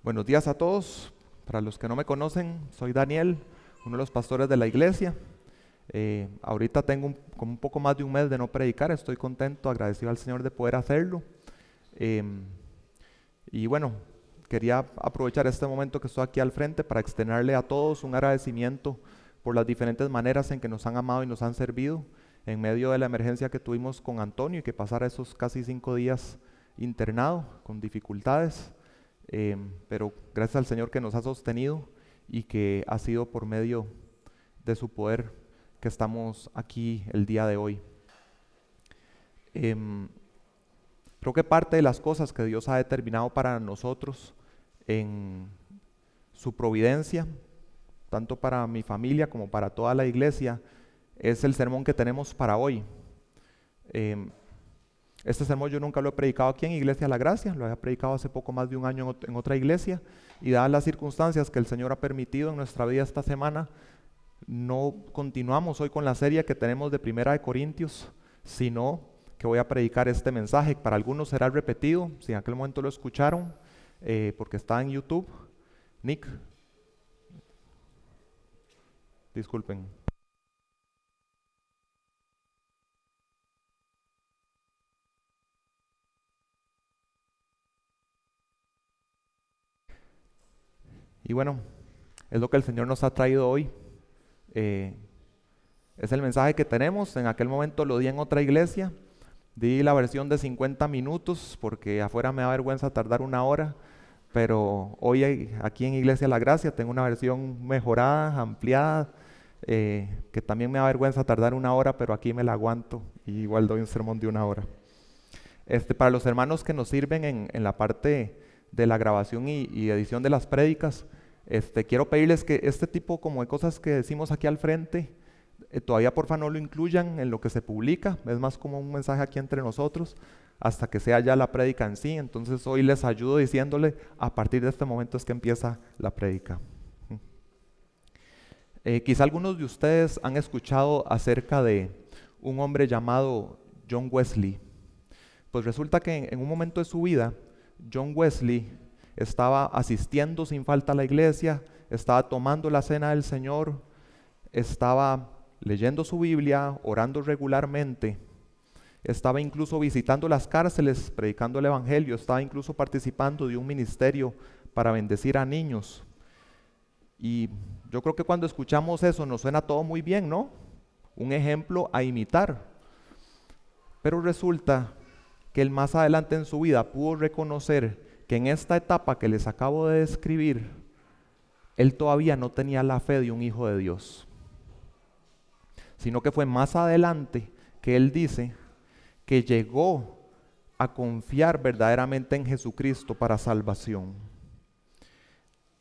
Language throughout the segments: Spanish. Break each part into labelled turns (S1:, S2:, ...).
S1: Buenos días a todos. Para los que no me conocen, soy Daniel, uno de los pastores de la iglesia. Ahorita tengo como un poco más de un mes de no predicar. Estoy contento, agradecido al Señor de poder hacerlo. Y bueno, quería aprovechar este momento que estoy aquí al frente para externarle a todos un agradecimiento por las diferentes maneras en que nos han amado y nos han servido en medio de la emergencia que tuvimos con Antonio y que pasara esos casi 5 días internado con dificultades. Pero gracias al Señor que nos ha sostenido y que ha sido por medio de su poder que estamos aquí el día de hoy. Creo que parte de las cosas que Dios ha determinado para nosotros en su providencia, tanto para mi familia como para toda la iglesia, es el sermón que tenemos para hoy. Este sermón yo nunca lo he predicado aquí en Iglesia La Gracia, lo había predicado hace poco más de un año en otra iglesia, y dadas las circunstancias que el Señor ha permitido en nuestra vida esta semana, no continuamos hoy con la serie que tenemos de Primera de Corintios, sino que voy a predicar este mensaje. Para algunos será repetido, si en aquel momento lo escucharon, porque está en YouTube. Nick, disculpen. Y bueno, es lo que el Señor nos ha traído hoy. Es el mensaje que tenemos. En aquel momento lo di en otra iglesia. Di la versión de 50 minutos porque afuera me da vergüenza tardar 1 hora. Pero hoy aquí en Iglesia La Gracia tengo una versión mejorada, ampliada, que también me da vergüenza tardar 1 hora, pero aquí me la aguanto y igual doy un sermón de 1 hora. Para los hermanos que nos sirven en la parte de la grabación y edición de las prédicas, quiero pedirles que este tipo como de cosas que decimos aquí al frente, todavía porfa no lo incluyan en lo que se publica, es más como un mensaje aquí entre nosotros, hasta que sea ya la prédica en sí. Entonces hoy les ayudo diciéndole, a partir de este momento es que empieza la prédica. Quizá algunos de ustedes han escuchado acerca de un hombre llamado John Wesley. Pues resulta que en un momento de su vida, John Wesley estaba asistiendo sin falta a la iglesia, estaba tomando la cena del Señor, estaba leyendo su Biblia, orando regularmente, estaba incluso visitando las cárceles, predicando el evangelio, estaba incluso participando de un ministerio para bendecir a niños. Y yo creo que cuando escuchamos eso nos suena todo muy bien, ¿no? Un ejemplo a imitar. Pero resulta que él más adelante en su vida pudo reconocer que en esta etapa que les acabo de describir, él todavía no tenía la fe de un hijo de Dios, sino que fue más adelante que él dice que llegó a confiar verdaderamente en Jesucristo para salvación.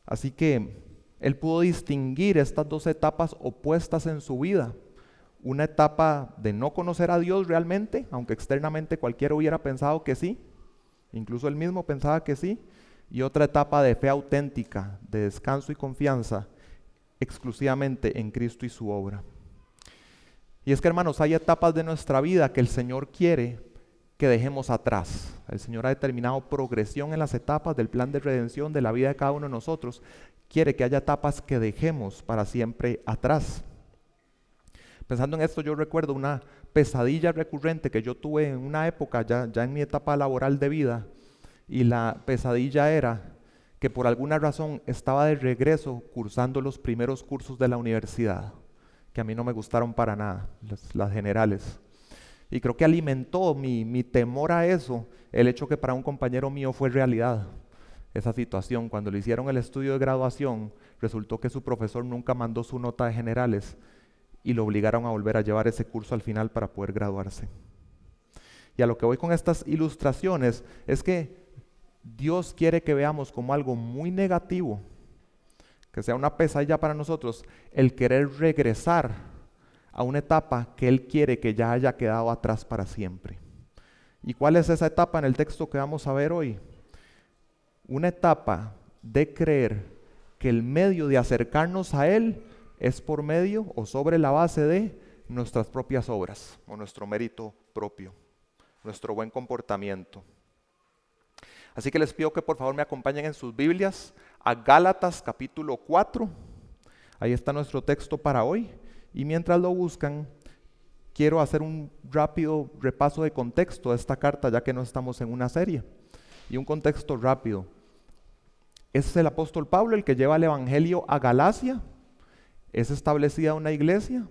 S1: Así que él pudo distinguir estas dos etapas opuestas en su vida. Una etapa de no conocer a Dios realmente, aunque externamente cualquiera hubiera pensado que sí, incluso él mismo pensaba que sí, y otra etapa de fe auténtica, de descanso y confianza exclusivamente en Cristo y su obra. Y es que, hermanos, hay etapas de nuestra vida que el Señor quiere que dejemos atrás. El Señor ha determinado progresión en las etapas del plan de redención de la vida de cada uno de nosotros. Quiere que haya etapas que dejemos para siempre atrás. Pensando en esto, yo recuerdo una pesadilla recurrente que yo tuve en una época, ya en mi etapa laboral de vida, y la pesadilla era que por alguna razón estaba de regreso cursando los primeros cursos de la universidad, que a mí no me gustaron para nada, las generales. Y creo que alimentó mi temor a eso, el hecho que para un compañero mío fue realidad esa situación. Cuando le hicieron el estudio de graduación, resultó que su profesor nunca mandó su nota de generales, y lo obligaron a volver a llevar ese curso al final para poder graduarse. Y a lo que voy con estas ilustraciones es que Dios quiere que veamos como algo muy negativo, que sea una pesadilla para nosotros, el querer regresar a una etapa que Él quiere que ya haya quedado atrás para siempre. ¿Y cuál es esa etapa en el texto que vamos a ver hoy? Una etapa de creer que el medio de acercarnos a Él es por medio o sobre la base de nuestras propias obras o nuestro mérito propio. nuestro buen comportamiento. Así que les pido que por favor me acompañen en sus Biblias a Gálatas capítulo 4. Ahí está nuestro texto para hoy. Y mientras lo buscan, quiero hacer un rápido repaso de contexto de esta carta, ya que no estamos en una serie. Y un contexto rápido. Es el apóstol Pablo el que lleva el evangelio a Galacia. Es establecida una iglesia.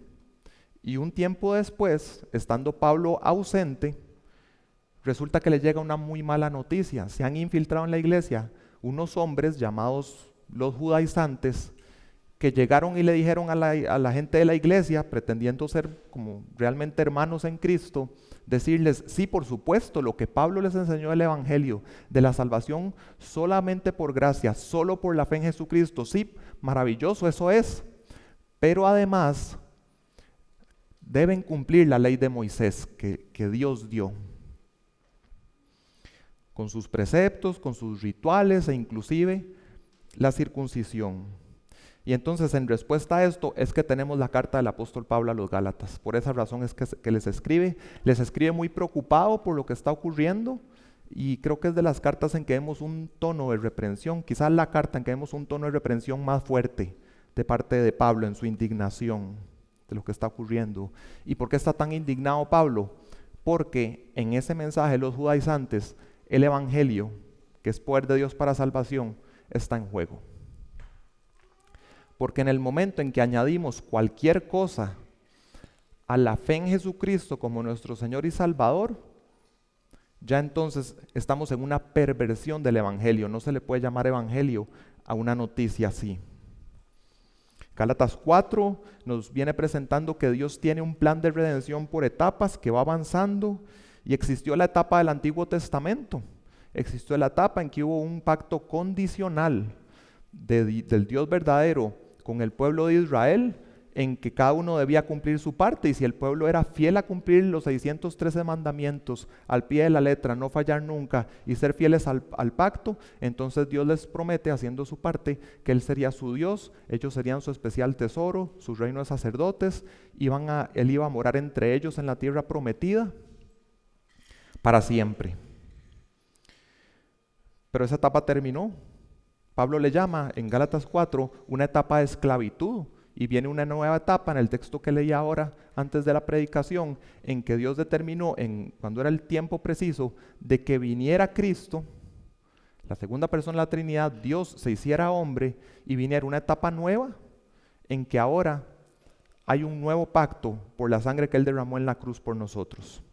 S1: Y un tiempo después, estando Pablo ausente, resulta que le llega una muy mala noticia. Se han infiltrado en la iglesia unos hombres llamados los judaizantes, que llegaron y le dijeron a la gente de la iglesia, pretendiendo ser como realmente hermanos en Cristo, decirles, sí, por supuesto, lo que Pablo les enseñó del evangelio, de la salvación solamente por gracia, solo por la fe en Jesucristo, sí, maravilloso, eso es, pero además deben cumplir la ley de Moisés que Dios dio, con sus preceptos, con sus rituales e inclusive la circuncisión. Y entonces en respuesta a esto es que tenemos la carta del apóstol Pablo a los Gálatas. Por esa razón es que les escribe muy preocupado por lo que está ocurriendo, y creo que es de las cartas en que vemos un tono de reprensión, quizás la carta en que vemos un tono de reprensión más fuerte de parte de Pablo en su indignación de lo que está ocurriendo. ¿Y por qué está tan indignado Pablo? Porque en ese mensaje de los judaizantes, el evangelio, que es poder de Dios para salvación, está en juego. Porque en el momento en que añadimos cualquier cosa a la fe en Jesucristo como nuestro Señor y Salvador, ya entonces estamos en una perversión del evangelio. No se le puede llamar evangelio a una noticia así. Gálatas 4 nos viene presentando que Dios tiene un plan de redención por etapas que va avanzando, y existió la etapa del Antiguo Testamento. Existió la etapa en que hubo un pacto condicional del Dios verdadero con el pueblo de Israel, en que cada uno debía cumplir su parte, y si el pueblo era fiel a cumplir los 613 mandamientos al pie de la letra, no fallar nunca y ser fieles al pacto, entonces Dios les promete, haciendo su parte, que Él sería su Dios, ellos serían su especial tesoro, su reino de sacerdotes, Él iba a morar entre ellos en la tierra prometida para siempre. Pero esa etapa terminó. Pablo le llama en Gálatas 4 una etapa de esclavitud, y viene una nueva etapa en el texto que leí ahora antes de la predicación, en que Dios determinó, cuando era el tiempo preciso, de que viniera Cristo, la segunda persona de la Trinidad, Dios se hiciera hombre y viniera una etapa nueva en que ahora hay un nuevo pacto por la sangre que Él derramó en la cruz por nosotros.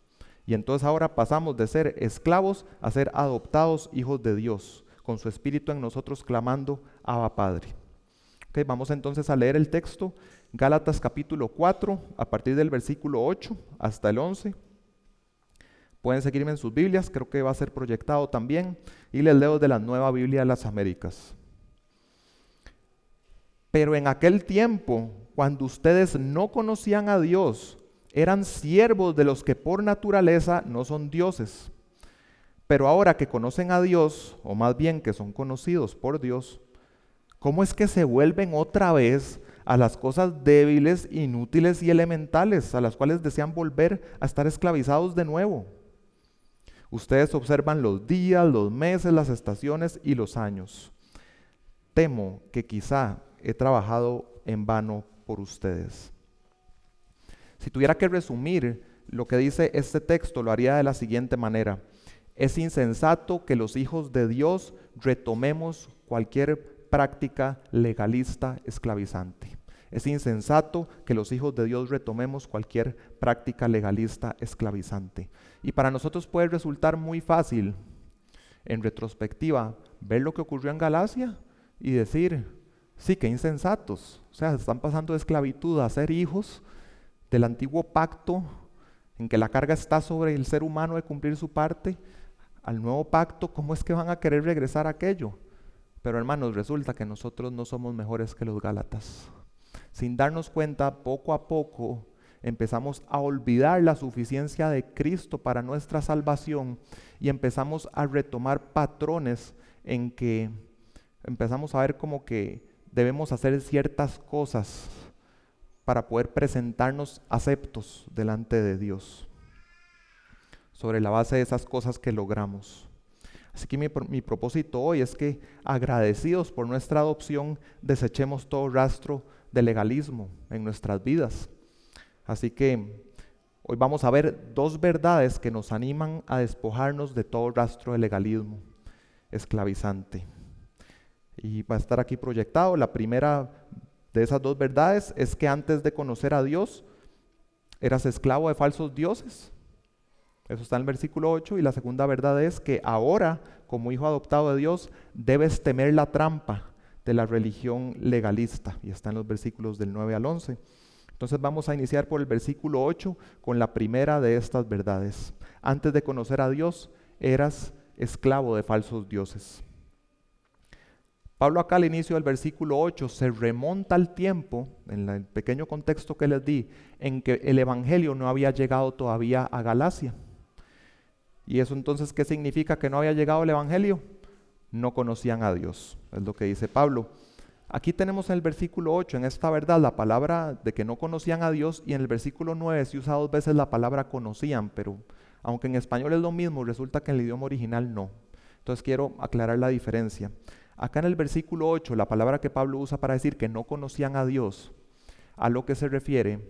S1: Y entonces ahora pasamos de ser esclavos a ser adoptados hijos de Dios, con su Espíritu en nosotros clamando, Abba Padre. Okay, vamos entonces a leer el texto, Gálatas capítulo 4, a partir del versículo 8 hasta el 11. Pueden seguirme en sus Biblias, creo que va a ser proyectado también, y les leo de la Nueva Biblia de las Américas. Pero en aquel tiempo, cuando ustedes no conocían a Dios, eran siervos de los que por naturaleza no son dioses. Pero ahora que conocen a Dios, o más bien que son conocidos por Dios, ¿cómo es que se vuelven otra vez a las cosas débiles, inútiles y elementales, a las cuales desean volver a estar esclavizados de nuevo? Ustedes observan los días, los meses, las estaciones y los años. Temo que quizá he trabajado en vano por ustedes. Si tuviera que resumir lo que dice este texto, lo haría de la siguiente manera. Es insensato que los hijos de Dios retomemos cualquier práctica legalista esclavizante. Es insensato que los hijos de Dios retomemos cualquier práctica legalista esclavizante. Y para nosotros puede resultar muy fácil, en retrospectiva, ver lo que ocurrió en Galacia y decir, sí, qué insensatos. O sea, están pasando de esclavitud a ser hijos del antiguo pacto, en que la carga está sobre el ser humano de cumplir su parte, al nuevo pacto. ¿Cómo es que van a querer regresar a aquello? Pero hermanos, resulta que nosotros no somos mejores que los Gálatas. Sin darnos cuenta, poco a poco empezamos a olvidar la suficiencia de Cristo para nuestra salvación, y empezamos a retomar patrones en que empezamos a ver como que debemos hacer ciertas cosas para poder presentarnos aceptos delante de Dios. sobre la base de esas cosas que logramos. Así que mi propósito hoy es que, agradecidos por nuestra adopción, desechemos todo rastro de legalismo en nuestras vidas. Así que hoy vamos a ver dos verdades que nos animan a despojarnos de todo rastro de legalismo esclavizante. Y va a estar aquí proyectado. La primera de esas dos verdades es que antes de conocer a Dios, eras esclavo de falsos dioses. Eso está en el versículo 8. Y la segunda verdad es que ahora, como hijo adoptado de Dios, debes temer la trampa de la religión legalista. Y está en los versículos del 9 al 11. Entonces vamos a iniciar por el versículo 8 con la primera de estas verdades. Antes de conocer a Dios, eras esclavo de falsos dioses. Pablo acá al inicio del versículo 8 se remonta al tiempo, en el pequeño contexto que les di, en que el evangelio no había llegado todavía a Galacia. ¿Y eso entonces qué significa que no había llegado el evangelio? No conocían a Dios, es lo que dice Pablo. Aquí tenemos en el versículo 8, en esta verdad, la palabra de que no conocían a Dios, y en el versículo 9 se usa dos veces la palabra conocían, pero aunque en español es lo mismo, resulta que en el idioma original no. Entonces quiero aclarar la diferencia. Acá en el versículo 8, la palabra que Pablo usa para decir que no conocían a Dios, a lo que se refiere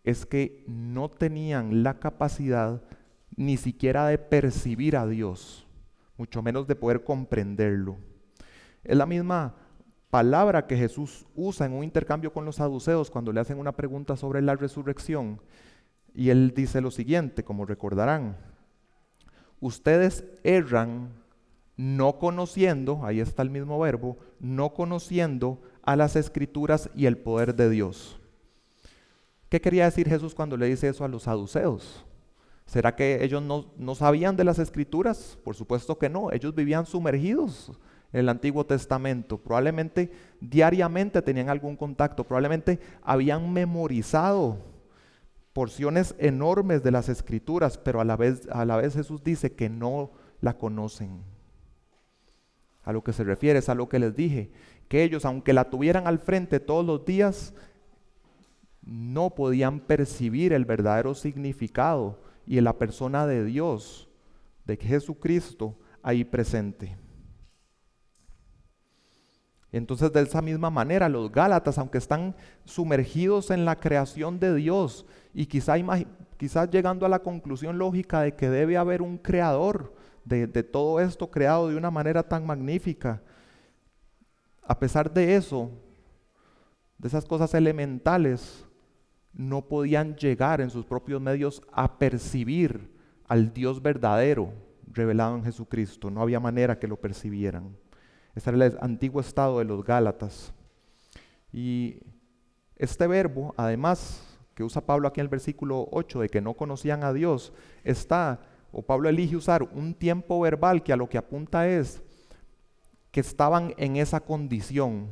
S1: es que no tenían la capacidad ni siquiera de percibir a Dios, mucho menos de poder comprenderlo. Es la misma palabra que Jesús usa en un intercambio con los saduceos cuando le hacen una pregunta sobre la resurrección. Y él dice lo siguiente, como recordarán: ustedes erran no conociendo, ahí está el mismo verbo, no conociendo a las Escrituras y el poder de Dios. ¿Qué quería decir Jesús cuando le dice eso a los saduceos? ¿Será que ellos no sabían de las Escrituras? Por supuesto que no, ellos vivían sumergidos en el Antiguo Testamento. Probablemente diariamente tenían algún contacto, probablemente habían memorizado porciones enormes de las Escrituras, pero a la vez Jesús dice que no la conocen. A lo que se refiere es a lo que les dije, que ellos, aunque la tuvieran al frente todos los días, no podían percibir el verdadero significado y la persona de Dios, de Jesucristo, ahí presente. Entonces, de esa misma manera, los Gálatas, aunque están sumergidos en la creación de Dios y quizás llegando a la conclusión lógica de que debe haber un creador de todo esto creado de una manera tan magnífica, a pesar de eso, de esas cosas elementales, no podían llegar en sus propios medios a percibir al Dios verdadero revelado en Jesucristo. No había manera que lo percibieran. Este era el antiguo estado de los Gálatas. Y este verbo, además, que usa Pablo aquí en el versículo 8, de que no conocían a Dios, Pablo elige usar un tiempo verbal que a lo que apunta es que estaban en esa condición,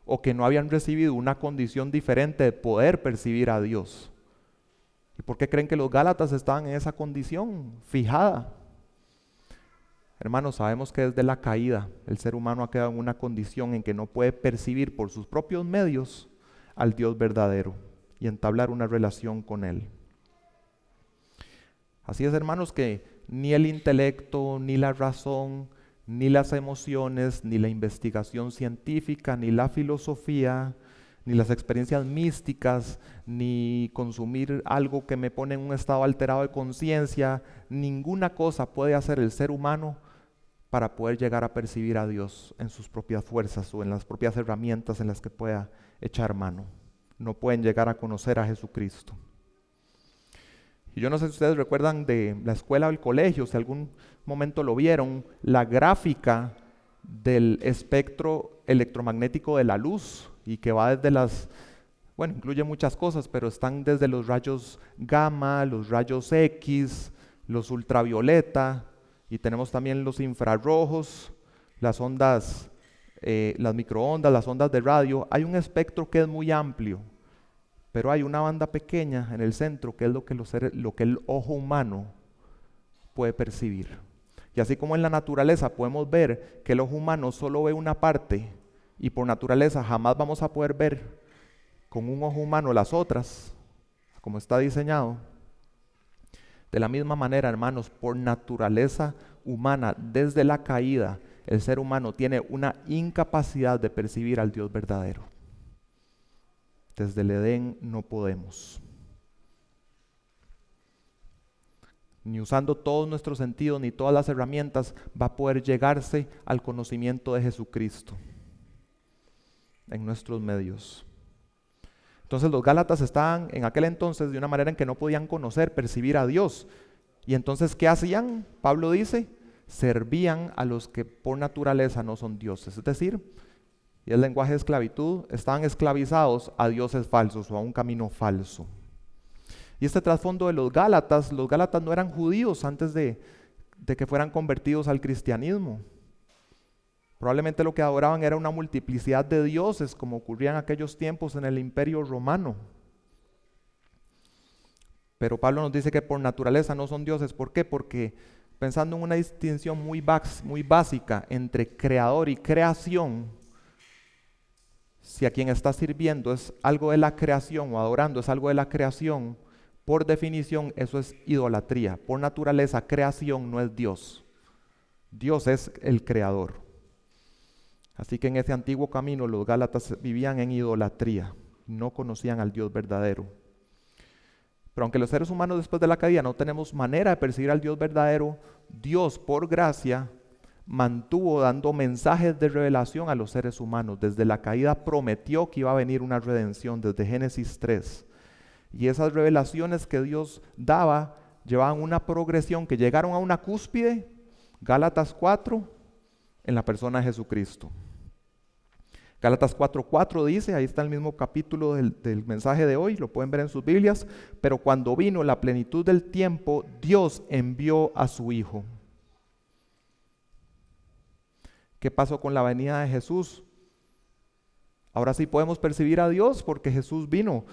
S1: o que no habían recibido una condición diferente de poder percibir a Dios. ¿Y por qué creen que los Gálatas estaban en esa condición fijada? Hermanos, sabemos que desde la caída el ser humano ha quedado en una condición en que no puede percibir por sus propios medios al Dios verdadero y entablar una relación con Él. Así es, hermanos, que ni el intelecto, ni la razón, ni las emociones, ni la investigación científica, ni la filosofía, ni las experiencias místicas, ni consumir algo que me pone en un estado alterado de conciencia, ninguna cosa puede hacer el ser humano para poder llegar a percibir a Dios en sus propias fuerzas o en las propias herramientas en las que pueda echar mano. No pueden llegar a conocer a Jesucristo. Y yo no sé si ustedes recuerdan de la escuela o el colegio, si algún momento lo vieron, la gráfica del espectro electromagnético de la luz, y que va desde incluye muchas cosas, pero están desde los rayos gamma, los rayos X, los ultravioleta, y tenemos también los infrarrojos, las ondas, las microondas, las ondas de radio. Hay un espectro que es muy amplio, pero hay una banda pequeña en el centro que es lo que el ojo humano puede percibir. Y así como en la naturaleza podemos ver que el ojo humano solo ve una parte, y por naturaleza jamás vamos a poder ver con un ojo humano las otras, como está diseñado, De la misma manera, hermanos, por naturaleza humana, desde la caída, el ser humano tiene una incapacidad de percibir al Dios verdadero. Desde el Edén no podemos. Ni usando todos nuestros sentidos, ni todas las herramientas, va a poder llegarse al conocimiento de Jesucristo en nuestros medios. Entonces los Gálatas estaban en aquel entonces de una manera en que no podían conocer, percibir a Dios. Y entonces, ¿qué hacían? Pablo dice, servían a los que por naturaleza no son dioses. Es decir, y el lenguaje de esclavitud, estaban esclavizados a dioses falsos o a un camino falso. Y este trasfondo de los Gálatas no eran judíos antes de que fueran convertidos al cristianismo. Probablemente lo que adoraban era una multiplicidad de dioses, como ocurría en aquellos tiempos en el Imperio Romano. Pero Pablo nos dice que por naturaleza no son dioses. ¿Por qué? Porque pensando en una distinción muy básica entre creador y creación, si a quien está sirviendo es algo de la creación o adorando es algo de la creación, por definición eso es idolatría. Por naturaleza, creación no es Dios. Dios es el creador. Así que en ese antiguo camino los Gálatas vivían en idolatría, no conocían al Dios verdadero. Pero aunque los seres humanos después de la caída no tenemos manera de percibir al Dios verdadero, Dios por gracia mantuvo dando mensajes de revelación a los seres humanos. Desde la caída prometió que iba a venir una redención desde Génesis 3. Y esas revelaciones que Dios daba llevaban una progresión que llegaron a una cúspide, Gálatas 4, en la persona de Jesucristo. Gálatas 4:4 dice, ahí está el mismo capítulo del mensaje de hoy, lo pueden ver en sus Biblias, pero cuando vino la plenitud del tiempo, Dios envió a su Hijo. ¿Qué pasó con la venida de Jesús? Ahora sí podemos percibir a Dios porque Jesús vino.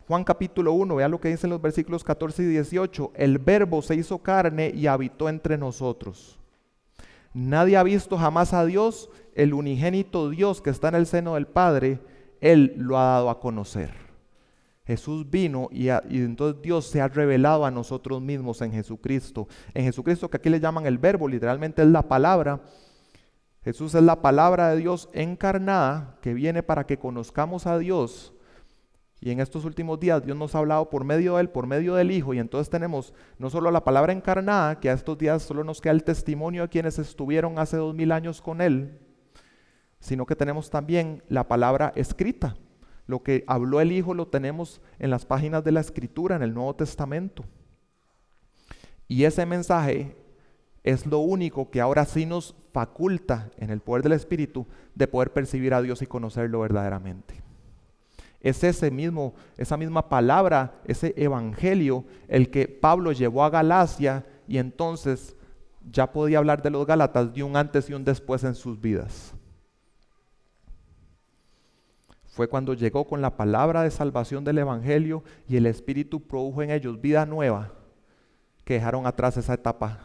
S1: Juan capítulo 1, vea lo que dicen los versículos 14 y 18. El Verbo se hizo carne y habitó entre nosotros. Nadie ha visto jamás a Dios, el unigénito Dios que está en el seno del Padre, Él lo ha dado a conocer. Jesús vino y entonces Dios se ha revelado a nosotros mismos en Jesucristo. En Jesucristo, que aquí le llaman el Verbo, literalmente es la palabra. Jesús es la palabra de Dios encarnada que viene para que conozcamos a Dios. Y en estos últimos días Dios nos ha hablado por medio de Él, por medio del Hijo. Y entonces tenemos no solo la palabra encarnada, que a estos días solo nos queda el testimonio de quienes estuvieron hace 2000 años con Él, sino que tenemos también la palabra escrita. Lo que habló el Hijo lo tenemos en las páginas de la Escritura, en el Nuevo Testamento. Y ese mensaje es lo único que ahora sí nos faculta, en el poder del Espíritu, de poder percibir a Dios y conocerlo verdaderamente. Es esa misma palabra, ese evangelio, el que Pablo llevó a Galacia y entonces ya podía hablar de los Gálatas de un antes y un después en sus vidas. Fue cuando llegó con la palabra de salvación del evangelio y el Espíritu produjo en ellos vida nueva, que dejaron atrás esa etapa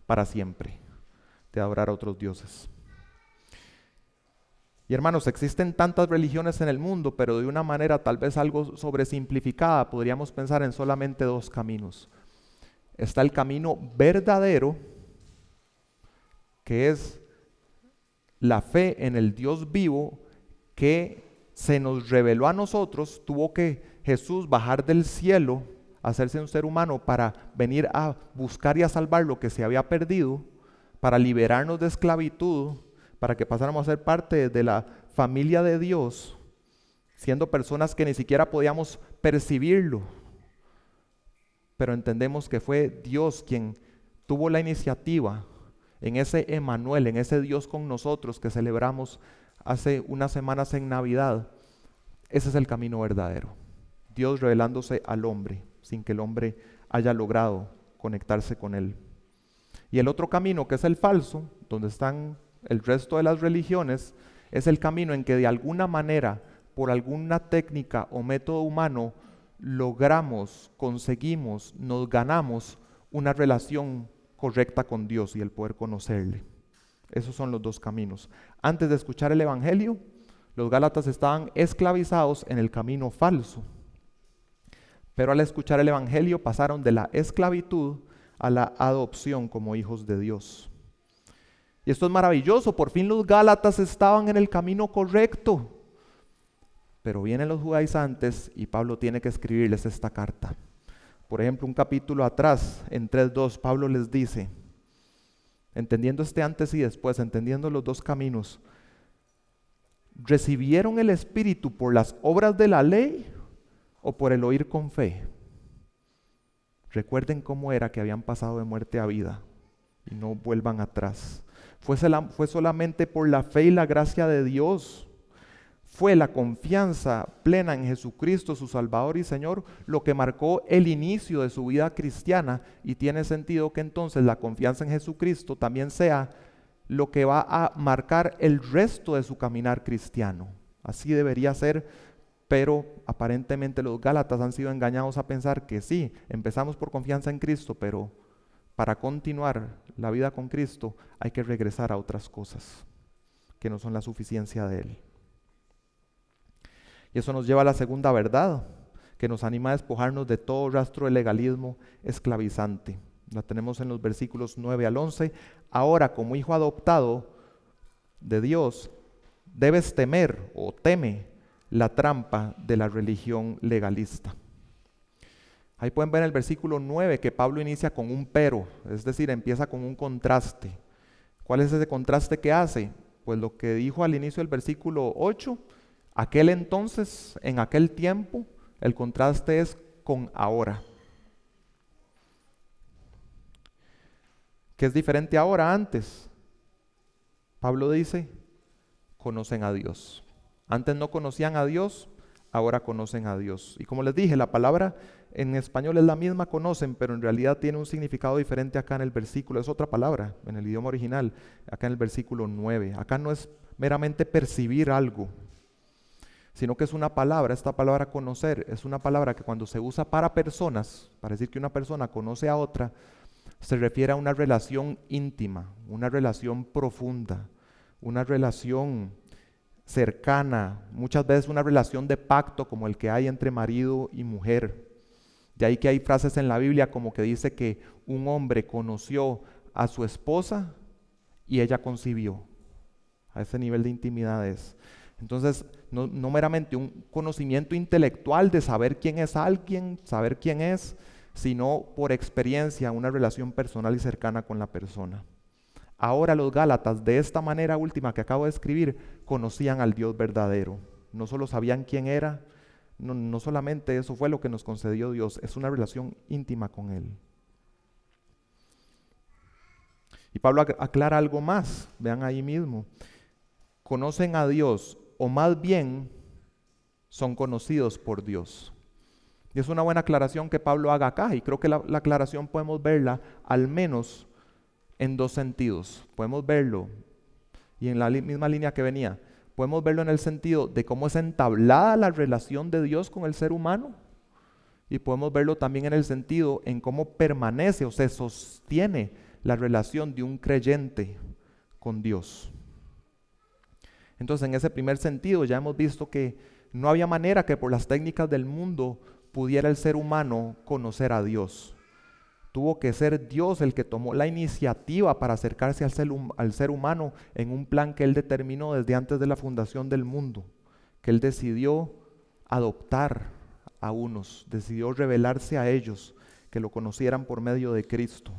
S1: para siempre de adorar a otros dioses. Y hermanos, existen tantas religiones en el mundo, pero de una manera tal vez algo sobresimplificada, podríamos pensar en solamente dos caminos. Está el camino verdadero, que es la fe en el Dios vivo, que se nos reveló a nosotros. Tuvo que Jesús bajar del cielo, hacerse un ser humano para venir a buscar y a salvar lo que se había perdido, para liberarnos de esclavitud, para que pasáramos a ser parte de la familia de Dios, siendo personas que ni siquiera podíamos percibirlo. Pero entendemos que fue Dios quien tuvo la iniciativa en ese Emmanuel, en ese Dios con nosotros que celebramos hace unas semanas en Navidad. Ese es el camino verdadero. Dios revelándose al hombre, sin que el hombre haya logrado conectarse con Él. Y el otro camino, que es el falso, donde están el resto de las religiones, es el camino en que de alguna manera, por alguna técnica o método humano, logramos, conseguimos, nos ganamos una relación correcta con Dios y el poder conocerle. Esos son los dos caminos. Antes de escuchar el evangelio, los Gálatas estaban esclavizados en el camino falso. pero al escuchar el Evangelio pasaron de la esclavitud a la adopción como hijos de Dios. Y esto es maravilloso, por fin los Gálatas estaban en el camino correcto. Pero vienen los judaizantes y Pablo tiene que escribirles esta carta. Por ejemplo, un capítulo atrás, en 3:2, Pablo les dice, entendiendo este antes y después, entendiendo los dos caminos, ¿recibieron el Espíritu por las obras de la ley o por el oír con fe? Recuerden cómo era que habían pasado de muerte a vida y no vuelvan atrás. Fue solamente por la fe y la gracia de Dios. Fue la confianza plena en Jesucristo, su Salvador y Señor, lo que marcó el inicio de su vida cristiana, y tiene sentido que entonces la confianza en Jesucristo también sea lo que va a marcar el resto de su caminar cristiano. Así debería ser, pero aparentemente los Gálatas han sido engañados a pensar que sí, empezamos por confianza en Cristo, pero para continuar la vida con Cristo hay que regresar a otras cosas que no son la suficiencia de Él. Y eso nos lleva a la segunda verdad, que nos anima a despojarnos de todo rastro de legalismo esclavizante. La tenemos en los versículos 9 al 11. Ahora, como hijo adoptado de Dios, debes temer o teme la trampa de la religión legalista. Ahí pueden ver en el versículo 9 que Pablo inicia con un pero, es decir, empieza con un contraste. ¿Cuál es ese contraste que hace? Pues lo que dijo al inicio del versículo 8, aquel entonces, en aquel tiempo, el contraste es con ahora. ¿Qué es diferente ahora, antes? Pablo dice, conocen a Dios. Antes no conocían a Dios, ahora conocen a Dios. Y como les dije, la palabra en español es la misma, conocen, pero en realidad tiene un significado diferente acá en el versículo. Es otra palabra en el idioma original, acá en el versículo 9. Acá no es meramente percibir algo, sino que es una palabra. Esta palabra conocer es una palabra que cuando se usa para personas, para decir que una persona conoce a otra, se refiere a una relación íntima, una relación profunda, una relación cercana, muchas veces una relación de pacto como el que hay entre marido y mujer. De ahí que hay frases en la Biblia como que dice que un hombre conoció a su esposa y ella concibió. A ese nivel de intimidad es. Entonces, no meramente un conocimiento intelectual de saber quién es alguien, saber quién es, sino por experiencia, una relación personal y cercana con la persona. Ahora los Gálatas, de esta manera última que acabo de escribir, conocían al Dios verdadero. No solo sabían quién era, no solamente eso fue lo que nos concedió Dios, es una relación íntima con Él. Y Pablo aclara algo más, vean ahí mismo. Conocen a Dios, o más bien son conocidos por Dios. Y es una buena aclaración que Pablo haga acá, y creo que la aclaración podemos verla al menos en dos sentidos. Podemos verlo, y en la misma línea que venía, podemos verlo en el sentido de cómo es entablada la relación de Dios con el ser humano, y podemos verlo también en el sentido en cómo permanece o se sostiene la relación de un creyente con Dios. Entonces, en ese primer sentido ya hemos visto que no había manera que por las técnicas del mundo pudiera el ser humano conocer a Dios. Tuvo que ser Dios el que tomó la iniciativa para acercarse al ser humano en un plan que Él determinó desde antes de la fundación del mundo, que Él decidió adoptar a unos, decidió revelarse a ellos, que lo conocieran por medio de Cristo.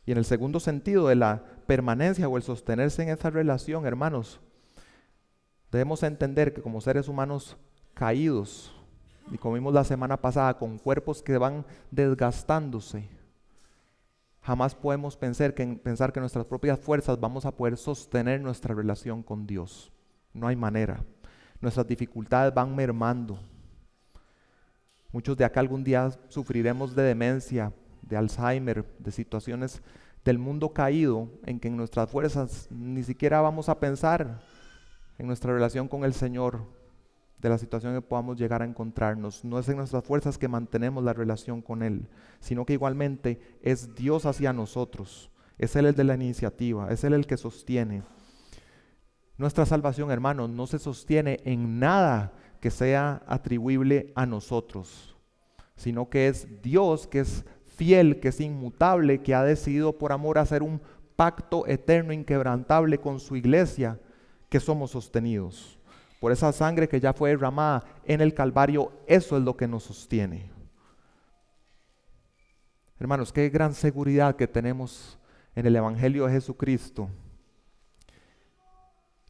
S1: Y en el segundo sentido de la permanencia o el sostenerse en esa relación, hermanos, debemos entender que como seres humanos caídos, y como vimos la semana pasada, con cuerpos que van desgastándose, jamás podemos pensar que en nuestras propias fuerzas vamos a poder sostener nuestra relación con Dios. No hay manera. Nuestras dificultades van mermando. Muchos de acá algún día sufriremos de demencia, de Alzheimer, de situaciones del mundo caído en que en nuestras fuerzas ni siquiera vamos a pensar en nuestra relación con el Señor, de la situación que podamos llegar a encontrarnos. No es en nuestras fuerzas que mantenemos la relación con Él, sino que igualmente es Dios hacia nosotros. Es Él el de la iniciativa, es Él el que sostiene. Nuestra salvación, hermanos, no se sostiene en nada que sea atribuible a nosotros, sino que es Dios que es fiel, que es inmutable, que ha decidido por amor hacer un pacto eterno, inquebrantable con su iglesia, que somos sostenidos por esa sangre que ya fue derramada en el Calvario. Eso es lo que nos sostiene. Hermanos, qué gran seguridad que tenemos en el Evangelio de Jesucristo,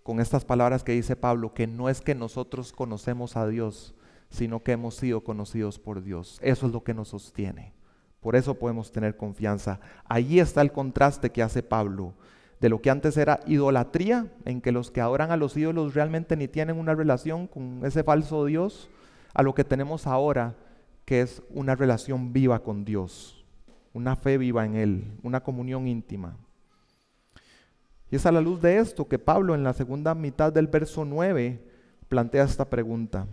S1: con estas palabras que dice Pablo, que no es que nosotros conocemos a Dios, sino que hemos sido conocidos por Dios. Eso es lo que nos sostiene. Por eso podemos tener confianza. Ahí está el contraste que hace Pablo, de lo que antes era idolatría, en que los que adoran a los ídolos realmente ni tienen una relación con ese falso Dios, a lo que tenemos ahora, que es una relación viva con Dios, una fe viva en Él, una comunión íntima. Y es a la luz de esto que Pablo en la segunda mitad del verso 9 plantea esta pregunta.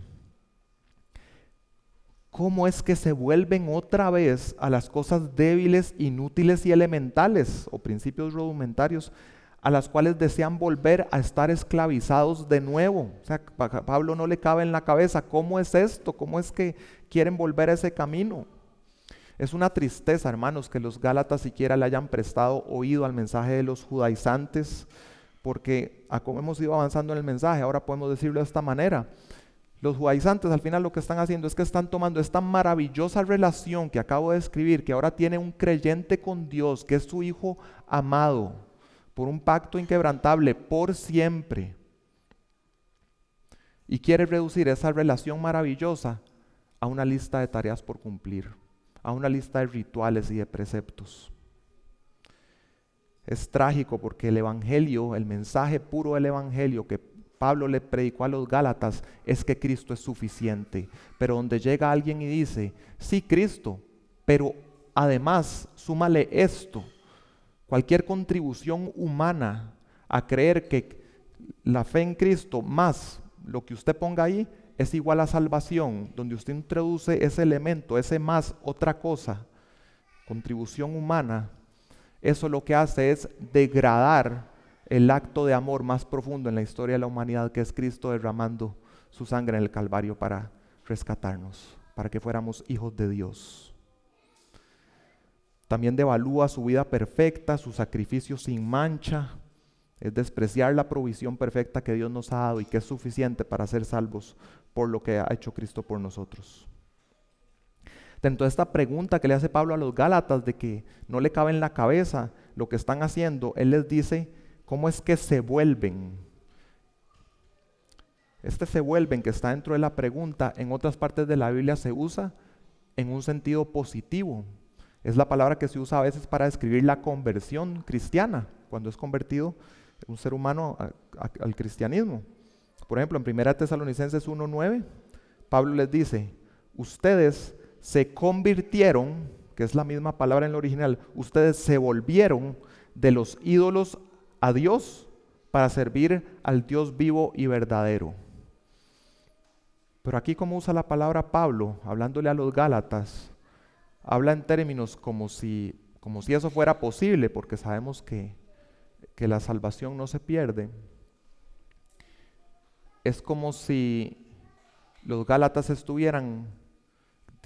S1: ¿Cómo es que se vuelven otra vez a las cosas débiles, inútiles y elementales o principios rudimentarios a las cuales desean volver a estar esclavizados de nuevo? O sea, a Pablo no le cabe en la cabeza, ¿cómo es esto? ¿Cómo es que quieren volver a ese camino? Es una tristeza, hermanos, que los gálatas siquiera le hayan prestado oído al mensaje de los judaizantes, porque como hemos ido avanzando en el mensaje, ahora podemos decirlo de esta manera. Los judaizantes al final lo que están haciendo es que están tomando esta maravillosa relación que acabo de describir, que ahora tiene un creyente con Dios, que es su Hijo amado, por un pacto inquebrantable, por siempre, y quiere reducir esa relación maravillosa a una lista de tareas por cumplir, a una lista de rituales y de preceptos. Es trágico porque el Evangelio, el mensaje puro del Evangelio que Pablo le predicó a los Gálatas es que Cristo es suficiente. Pero donde llega alguien y dice, sí, Cristo, pero además súmale esto, cualquier contribución humana a creer que la fe en Cristo más lo que usted ponga ahí es igual a salvación, donde usted introduce ese elemento, ese más otra cosa, contribución humana, eso lo que hace es degradar el acto de amor más profundo en la historia de la humanidad, que es Cristo derramando su sangre en el Calvario para rescatarnos, para que fuéramos hijos de Dios. También devalúa su vida perfecta, su sacrificio sin mancha, es despreciar la provisión perfecta que Dios nos ha dado y que es suficiente para ser salvos por lo que ha hecho Cristo por nosotros. Dentro de esta pregunta que le hace Pablo a los Gálatas de que no le cabe en la cabeza lo que están haciendo, él les dice, ¿cómo es que se vuelven? Este se vuelven que está dentro de la pregunta, en otras partes de la Biblia se usa en un sentido positivo. Es la palabra que se usa a veces para describir la conversión cristiana, cuando es convertido un ser humano al cristianismo. Por ejemplo, en 1 Tesalonicenses 1:9, Pablo les dice, ustedes se convirtieron, que es la misma palabra en el original, ustedes se volvieron de los ídolos a Dios para servir al Dios vivo y verdadero. Pero aquí, como usa la palabra Pablo, hablándole a los Gálatas, habla en términos como si eso fuera posible, porque sabemos que la salvación no se pierde. Es como si los Gálatas estuvieran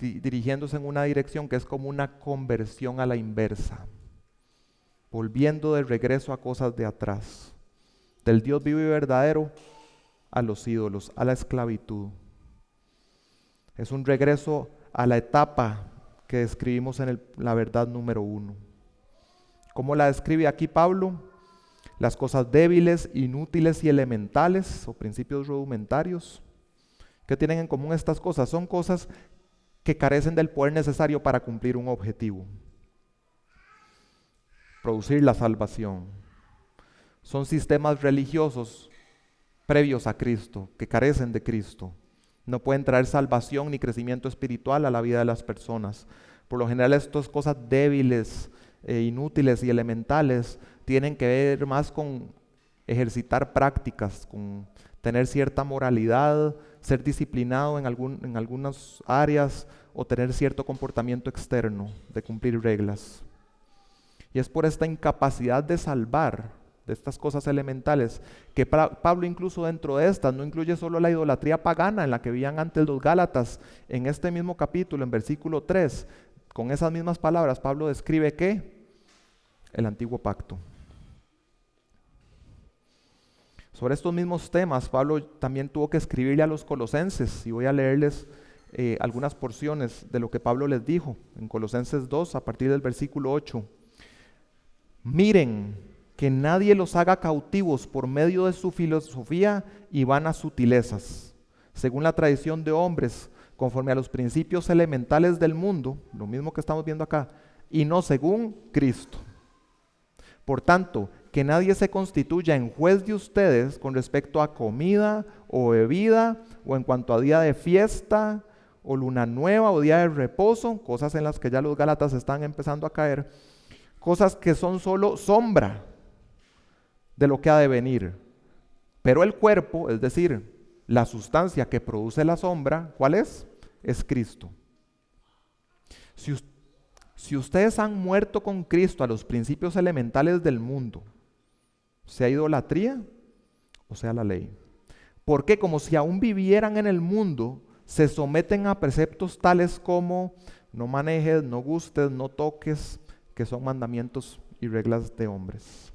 S1: dirigiéndose en una dirección que es como una conversión a la inversa, volviendo de regreso a cosas de atrás, del Dios vivo y verdadero a los ídolos, a la esclavitud. Es un regreso a la etapa que describimos en la verdad número 1. ¿Cómo la describe aquí Pablo? Las cosas débiles, inútiles y elementales, o principios rudimentarios. ¿Qué tienen en común estas cosas? Son cosas que carecen del poder necesario para cumplir un objetivo. Producir la salvación. Son sistemas religiosos previos a Cristo, que carecen de Cristo. No pueden traer salvación ni crecimiento espiritual a la vida de las personas. Por lo general, estas cosas débiles, inútiles y elementales tienen que ver más con ejercitar prácticas, con tener cierta moralidad, ser disciplinado en algunas áreas o tener cierto comportamiento externo de cumplir reglas. Y es por esta incapacidad de salvar, de estas cosas elementales, que Pablo incluso dentro de estas no incluye solo la idolatría pagana en la que vivían antes los Gálatas. En este mismo capítulo, en versículo 3, con esas mismas palabras, Pablo describe ¿qué? El antiguo pacto. Sobre estos mismos temas, Pablo también tuvo que escribirle a los colosenses, y voy a leerles algunas porciones de lo que Pablo les dijo en Colosenses 2, a partir del versículo 8. Miren que nadie los haga cautivos por medio de su filosofía y vanas sutilezas, según la tradición de hombres, conforme a los principios elementales del mundo, lo mismo que estamos viendo acá, y no según Cristo. Por tanto, que nadie se constituya en juez de ustedes con respecto a comida o bebida, o en cuanto a día de fiesta, o luna nueva, o día de reposo, cosas en las que ya los Gálatas están empezando a caer, cosas que son solo sombra de lo que ha de venir. Pero el cuerpo, es decir, la sustancia que produce la sombra, ¿cuál es? Es Cristo. Si ustedes han muerto con Cristo a los principios elementales del mundo, sea idolatría o sea la ley. Porque como si aún vivieran en el mundo, se someten a preceptos tales como no manejes, no gustes, no toques, que son mandamientos y reglas de hombres.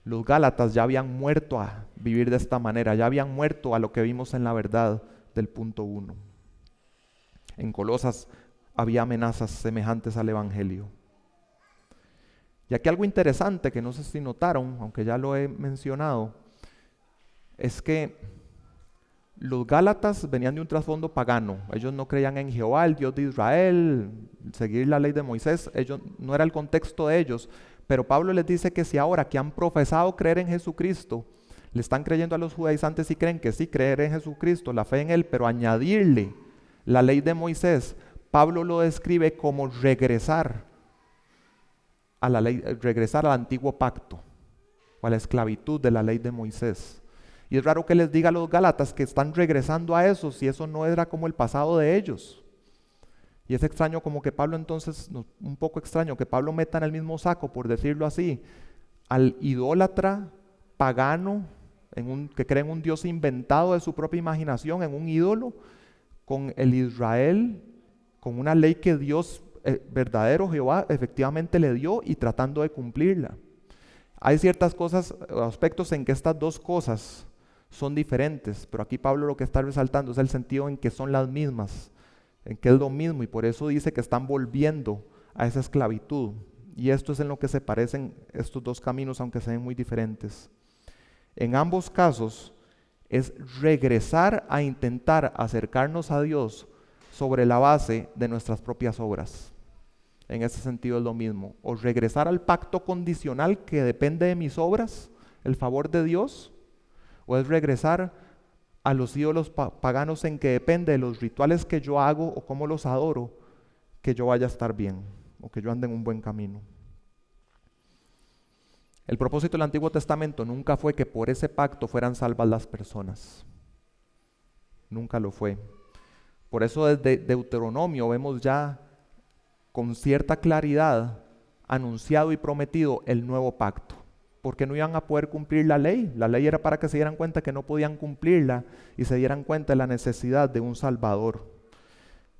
S1: Los Gálatas ya habían muerto a vivir de esta manera, ya habían muerto a lo que vimos en la verdad del punto 1. En Colosas había amenazas semejantes al Evangelio. Y aquí algo interesante que no sé si notaron, aunque ya lo he mencionado, es que los Gálatas venían de un trasfondo pagano. Ellos no creían en Jehová, el Dios de Israel, seguir la ley de Moisés. Ellos, no era el contexto de ellos. Pero Pablo les dice que si ahora que han profesado creer en Jesucristo, le están creyendo a los judaizantes y creen que sí, creer en Jesucristo, la fe en Él, pero añadirle la ley de Moisés, Pablo lo describe como regresar a la ley, regresar al antiguo pacto, o a la esclavitud de la ley de Moisés. Y es raro que les diga a los Gálatas que están regresando a eso, si eso no era como el pasado de ellos. Y es extraño como que Pablo entonces, un poco extraño, que Pablo meta en el mismo saco, por decirlo así, al idólatra pagano, que cree en un Dios inventado de su propia imaginación, en un ídolo, con el Israel, con una ley que Dios, verdadero Jehová, efectivamente le dio y tratando de cumplirla. Hay ciertas cosas, aspectos en que estas dos cosas son diferentes, pero aquí Pablo lo que está resaltando es el sentido en que son las mismas, en que es lo mismo, y por eso dice que están volviendo a esa esclavitud. Y esto es en lo que se parecen estos dos caminos, aunque sean muy diferentes. En ambos casos es regresar a intentar acercarnos a Dios sobre la base de nuestras propias obras. En ese sentido es lo mismo. O regresar al pacto condicional que depende de mis obras, el favor de Dios, o es regresar a los ídolos paganos en que depende de los rituales que yo hago o cómo los adoro, que yo vaya a estar bien o que yo ande en un buen camino. El propósito del Antiguo Testamento nunca fue que por ese pacto fueran salvas las personas. Nunca lo fue. Por eso desde Deuteronomio vemos ya con cierta claridad anunciado y prometido el nuevo pacto, porque no iban a poder cumplir la ley. La ley era para que se dieran cuenta que no podían cumplirla y se dieran cuenta de la necesidad de un Salvador.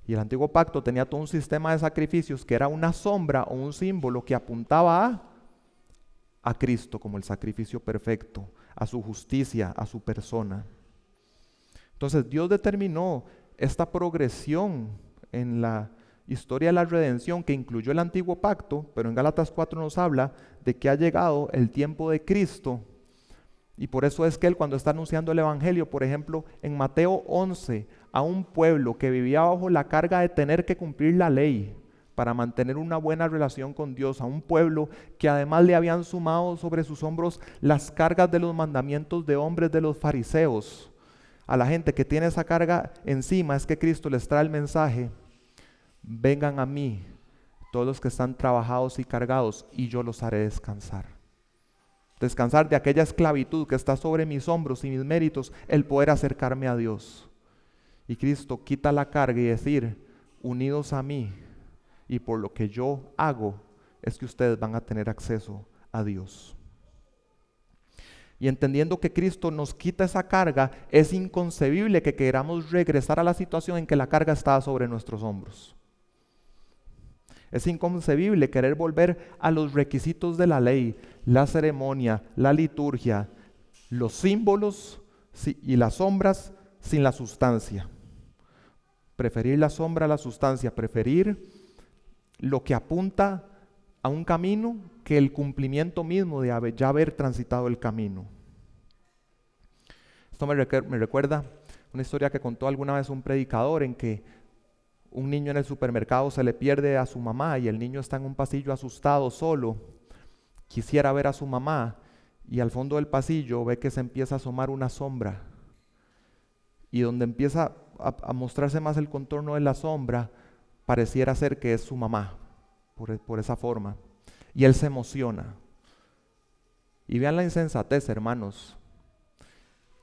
S1: Y el antiguo pacto tenía todo un sistema de sacrificios que era una sombra o un símbolo que apuntaba a Cristo como el sacrificio perfecto, a su justicia, a su persona. Entonces Dios determinó esta progresión en la historia de la redención que incluyó el antiguo pacto, pero en Gálatas 4 nos habla de que ha llegado el tiempo de Cristo, y por eso es que Él, cuando está anunciando el Evangelio, por ejemplo, en Mateo 11, a un pueblo que vivía bajo la carga de tener que cumplir la ley para mantener una buena relación con Dios, a un pueblo que además le habían sumado sobre sus hombros las cargas de los mandamientos de hombres de los fariseos, a la gente que tiene esa carga encima, es que Cristo les trae el mensaje: vengan a mí todos los que están trabajados y cargados, y yo los haré descansar. Descansar de aquella esclavitud que está sobre mis hombros y mis méritos, el poder acercarme a Dios. Y Cristo quita la carga y decir: unidos a mí, y por lo que yo hago, es que ustedes van a tener acceso a Dios. Y entendiendo que Cristo nos quita esa carga, es inconcebible que queramos regresar a la situación en que la carga estaba sobre nuestros hombros. Es inconcebible querer volver a los requisitos de la ley, la ceremonia, la liturgia, los símbolos y las sombras sin la sustancia. Preferir la sombra a la sustancia, preferir lo que apunta a un camino que el cumplimiento mismo de ya haber transitado el camino. Esto me recuerda una historia que contó alguna vez un predicador en que un niño en el supermercado se le pierde a su mamá y el niño está en un pasillo asustado, solo. Quisiera ver a su mamá y al fondo del pasillo ve que se empieza a asomar una sombra. Y donde empieza a mostrarse más el contorno de la sombra, pareciera ser que es su mamá, por esa forma. Y él se emociona. Y vean la insensatez, hermanos,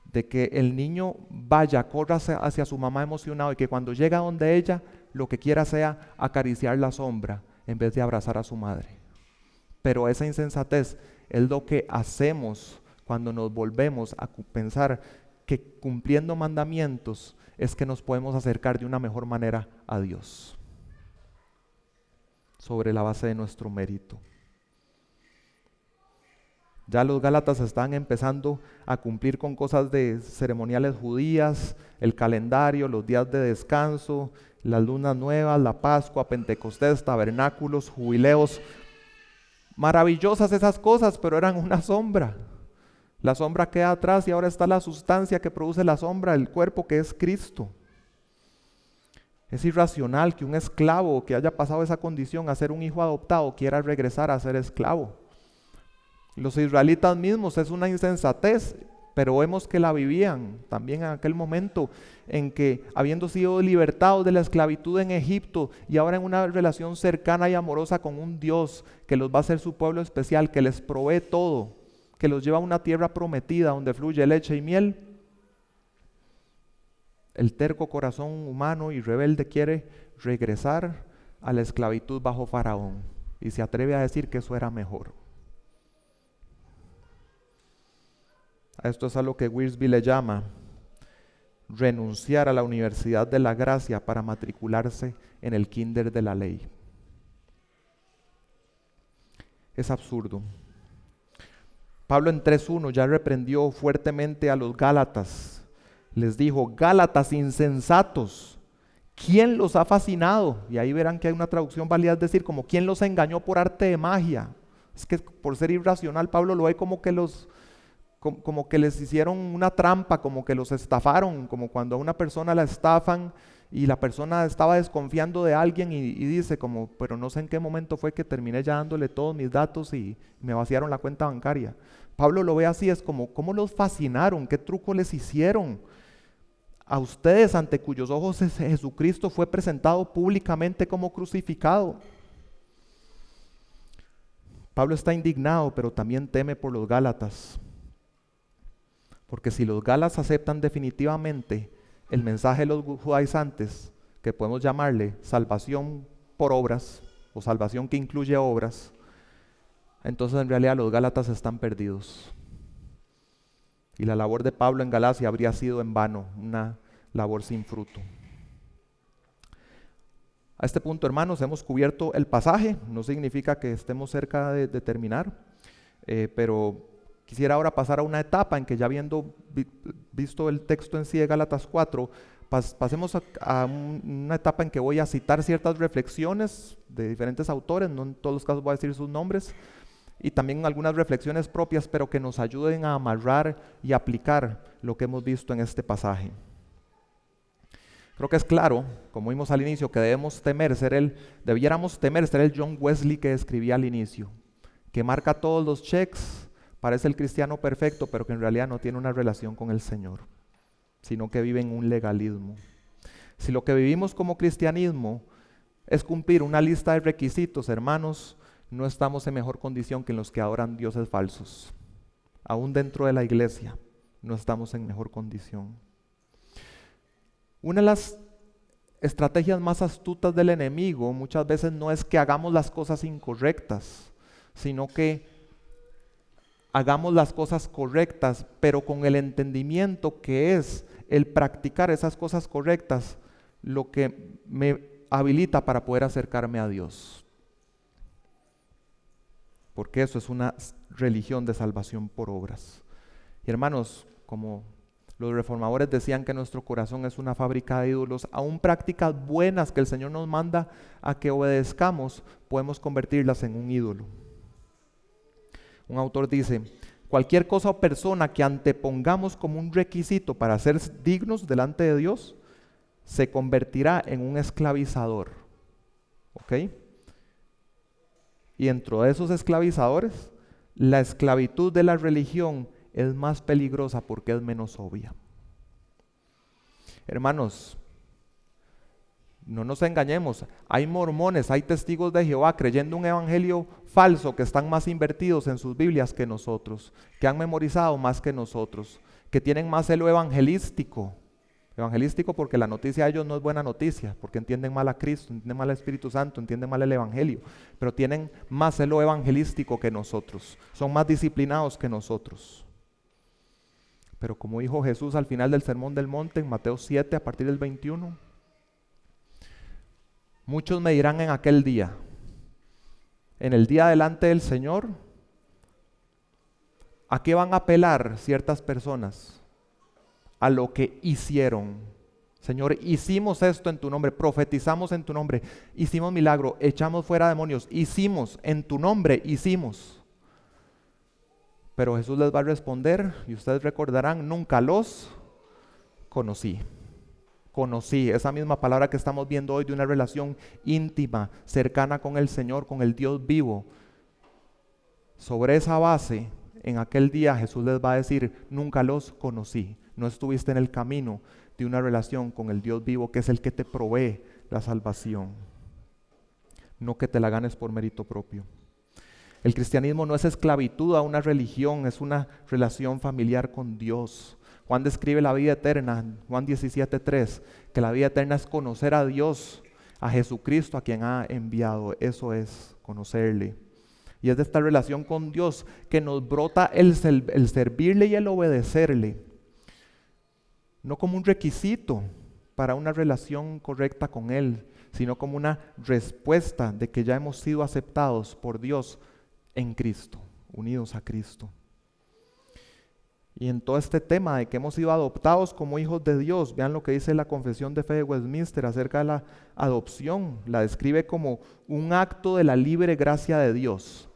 S1: de que el niño corra hacia su mamá emocionado y que cuando llega donde ella, lo que quiera sea acariciar la sombra en vez de abrazar a su madre. Pero esa insensatez es lo que hacemos cuando nos volvemos a pensar que cumpliendo mandamientos es que nos podemos acercar de una mejor manera a Dios, sobre la base de nuestro mérito. Ya los Gálatas están empezando a cumplir con cosas de ceremoniales judías, el calendario, los días de descanso, las lunas nuevas, la Pascua, Pentecostés, tabernáculos, jubileos. Maravillosas esas cosas, pero eran una sombra. La sombra queda atrás y ahora está la sustancia que produce la sombra, el cuerpo que es Cristo. Es irracional que un esclavo que haya pasado esa condición a ser un hijo adoptado quiera regresar a ser esclavo. Los israelitas mismos es una insensatez, pero vemos que la vivían también en aquel momento en que, habiendo sido libertados de la esclavitud en Egipto y ahora en una relación cercana y amorosa con un Dios que los va a hacer su pueblo especial, que les provee todo, que los lleva a una tierra prometida donde fluye leche y miel, el terco corazón humano y rebelde quiere regresar a la esclavitud bajo Faraón y se atreve a decir que eso era mejor. A esto es a lo que Wiersbe le llama renunciar a la Universidad de la Gracia para matricularse en el kinder de la ley. Es absurdo. Pablo en 3:1 ya reprendió fuertemente a los Gálatas. Les dijo: Gálatas insensatos, ¿quién los ha fascinado? Y ahí verán que hay una traducción válida, es decir, como ¿quién los engañó por arte de magia? Es que por ser irracional Pablo lo ve como que les hicieron una trampa, como que los estafaron, como cuando a una persona la estafan y la persona estaba desconfiando de alguien y dice como, pero no sé en qué momento fue que terminé ya dándole todos mis datos y me vaciaron la cuenta bancaria. Pablo lo ve así, es como, ¿cómo los fascinaron? ¿Qué truco les hicieron? A ustedes ante cuyos ojos Jesucristo fue presentado públicamente como crucificado. Pablo está indignado, pero también teme por los Gálatas. Porque si los Gálatas aceptan definitivamente el mensaje de los judaizantes, que podemos llamarle salvación por obras, o salvación que incluye obras, entonces en realidad los Gálatas están perdidos. Y la labor de Pablo en Galacia habría sido en vano, una labor sin fruto. A este punto, hermanos, hemos cubierto el pasaje. No significa que estemos cerca de terminar, pero quisiera ahora pasar a una etapa en que, ya habiendo visto el texto en sí de Gálatas 4, pasemos a una etapa en que voy a citar ciertas reflexiones de diferentes autores, no en todos los casos voy a decir sus nombres, y también algunas reflexiones propias, pero que nos ayuden a amarrar y aplicar lo que hemos visto en este pasaje. Creo que es claro, como vimos al inicio, que debiéramos temer ser el John Wesley que escribía al inicio, que marca todos los checks. Parece el cristiano perfecto, pero que en realidad no tiene una relación con el Señor, sino que vive en un legalismo. Si lo que vivimos como cristianismo es cumplir una lista de requisitos, hermanos, no estamos en mejor condición que los que adoran dioses falsos. Aún dentro de la iglesia, no estamos en mejor condición. Una de las estrategias más astutas del enemigo muchas veces no es que hagamos las cosas incorrectas, sino que hagamos las cosas correctas, pero con el entendimiento que es el practicar esas cosas correctas lo que me habilita para poder acercarme a Dios. Porque eso es una religión de salvación por obras. Y hermanos, como los reformadores decían que nuestro corazón es una fábrica de ídolos, aún prácticas buenas que el Señor nos manda a que obedezcamos, podemos convertirlas en un ídolo. Un autor dice: cualquier cosa o persona que antepongamos como un requisito para ser dignos delante de Dios, se convertirá en un esclavizador. ¿Ok? Y dentro de esos esclavizadores, la esclavitud de la religión es más peligrosa porque es menos obvia. Hermanos, no nos engañemos, hay mormones, hay testigos de Jehová creyendo un evangelio falso que están más invertidos en sus Biblias que nosotros, que han memorizado más que nosotros, que tienen más celo evangelístico porque la noticia de ellos no es buena noticia, porque entienden mal a Cristo, entienden mal al Espíritu Santo, entienden mal el evangelio, pero tienen más celo evangelístico que nosotros, son más disciplinados que nosotros. Pero como dijo Jesús al final del Sermón del Monte, en Mateo 7, a partir del 21, muchos me dirán en aquel día, en el día delante del Señor, ¿a qué van a apelar ciertas personas? A lo que hicieron. Señor, hicimos esto en tu nombre, profetizamos en tu nombre, hicimos milagro, echamos fuera demonios, hicimos, en tu nombre hicimos. Pero Jesús les va a responder, y ustedes recordarán: nunca los conocí. Conocí, esa misma palabra que estamos viendo hoy de una relación íntima, cercana con el Señor, con el Dios vivo. Sobre esa base, en aquel día Jesús les va a decir: nunca los conocí. No estuviste en el camino de una relación con el Dios vivo, que es el que te provee la salvación, no que te la ganes por mérito propio. El cristianismo no es esclavitud a una religión, es una relación familiar con Dios. Juan describe la vida eterna, Juan 17:3, que la vida eterna es conocer a Dios, a Jesucristo, a quien ha enviado. Eso es conocerle. Y es de esta relación con Dios que nos brota el servirle y el obedecerle. No como un requisito para una relación correcta con Él, sino como una respuesta de que ya hemos sido aceptados por Dios en Cristo, unidos a Cristo. Y en todo este tema de que hemos sido adoptados como hijos de Dios, vean lo que dice la Confesión de Fe de Westminster acerca de la adopción. La describe como un acto de la libre gracia de Dios.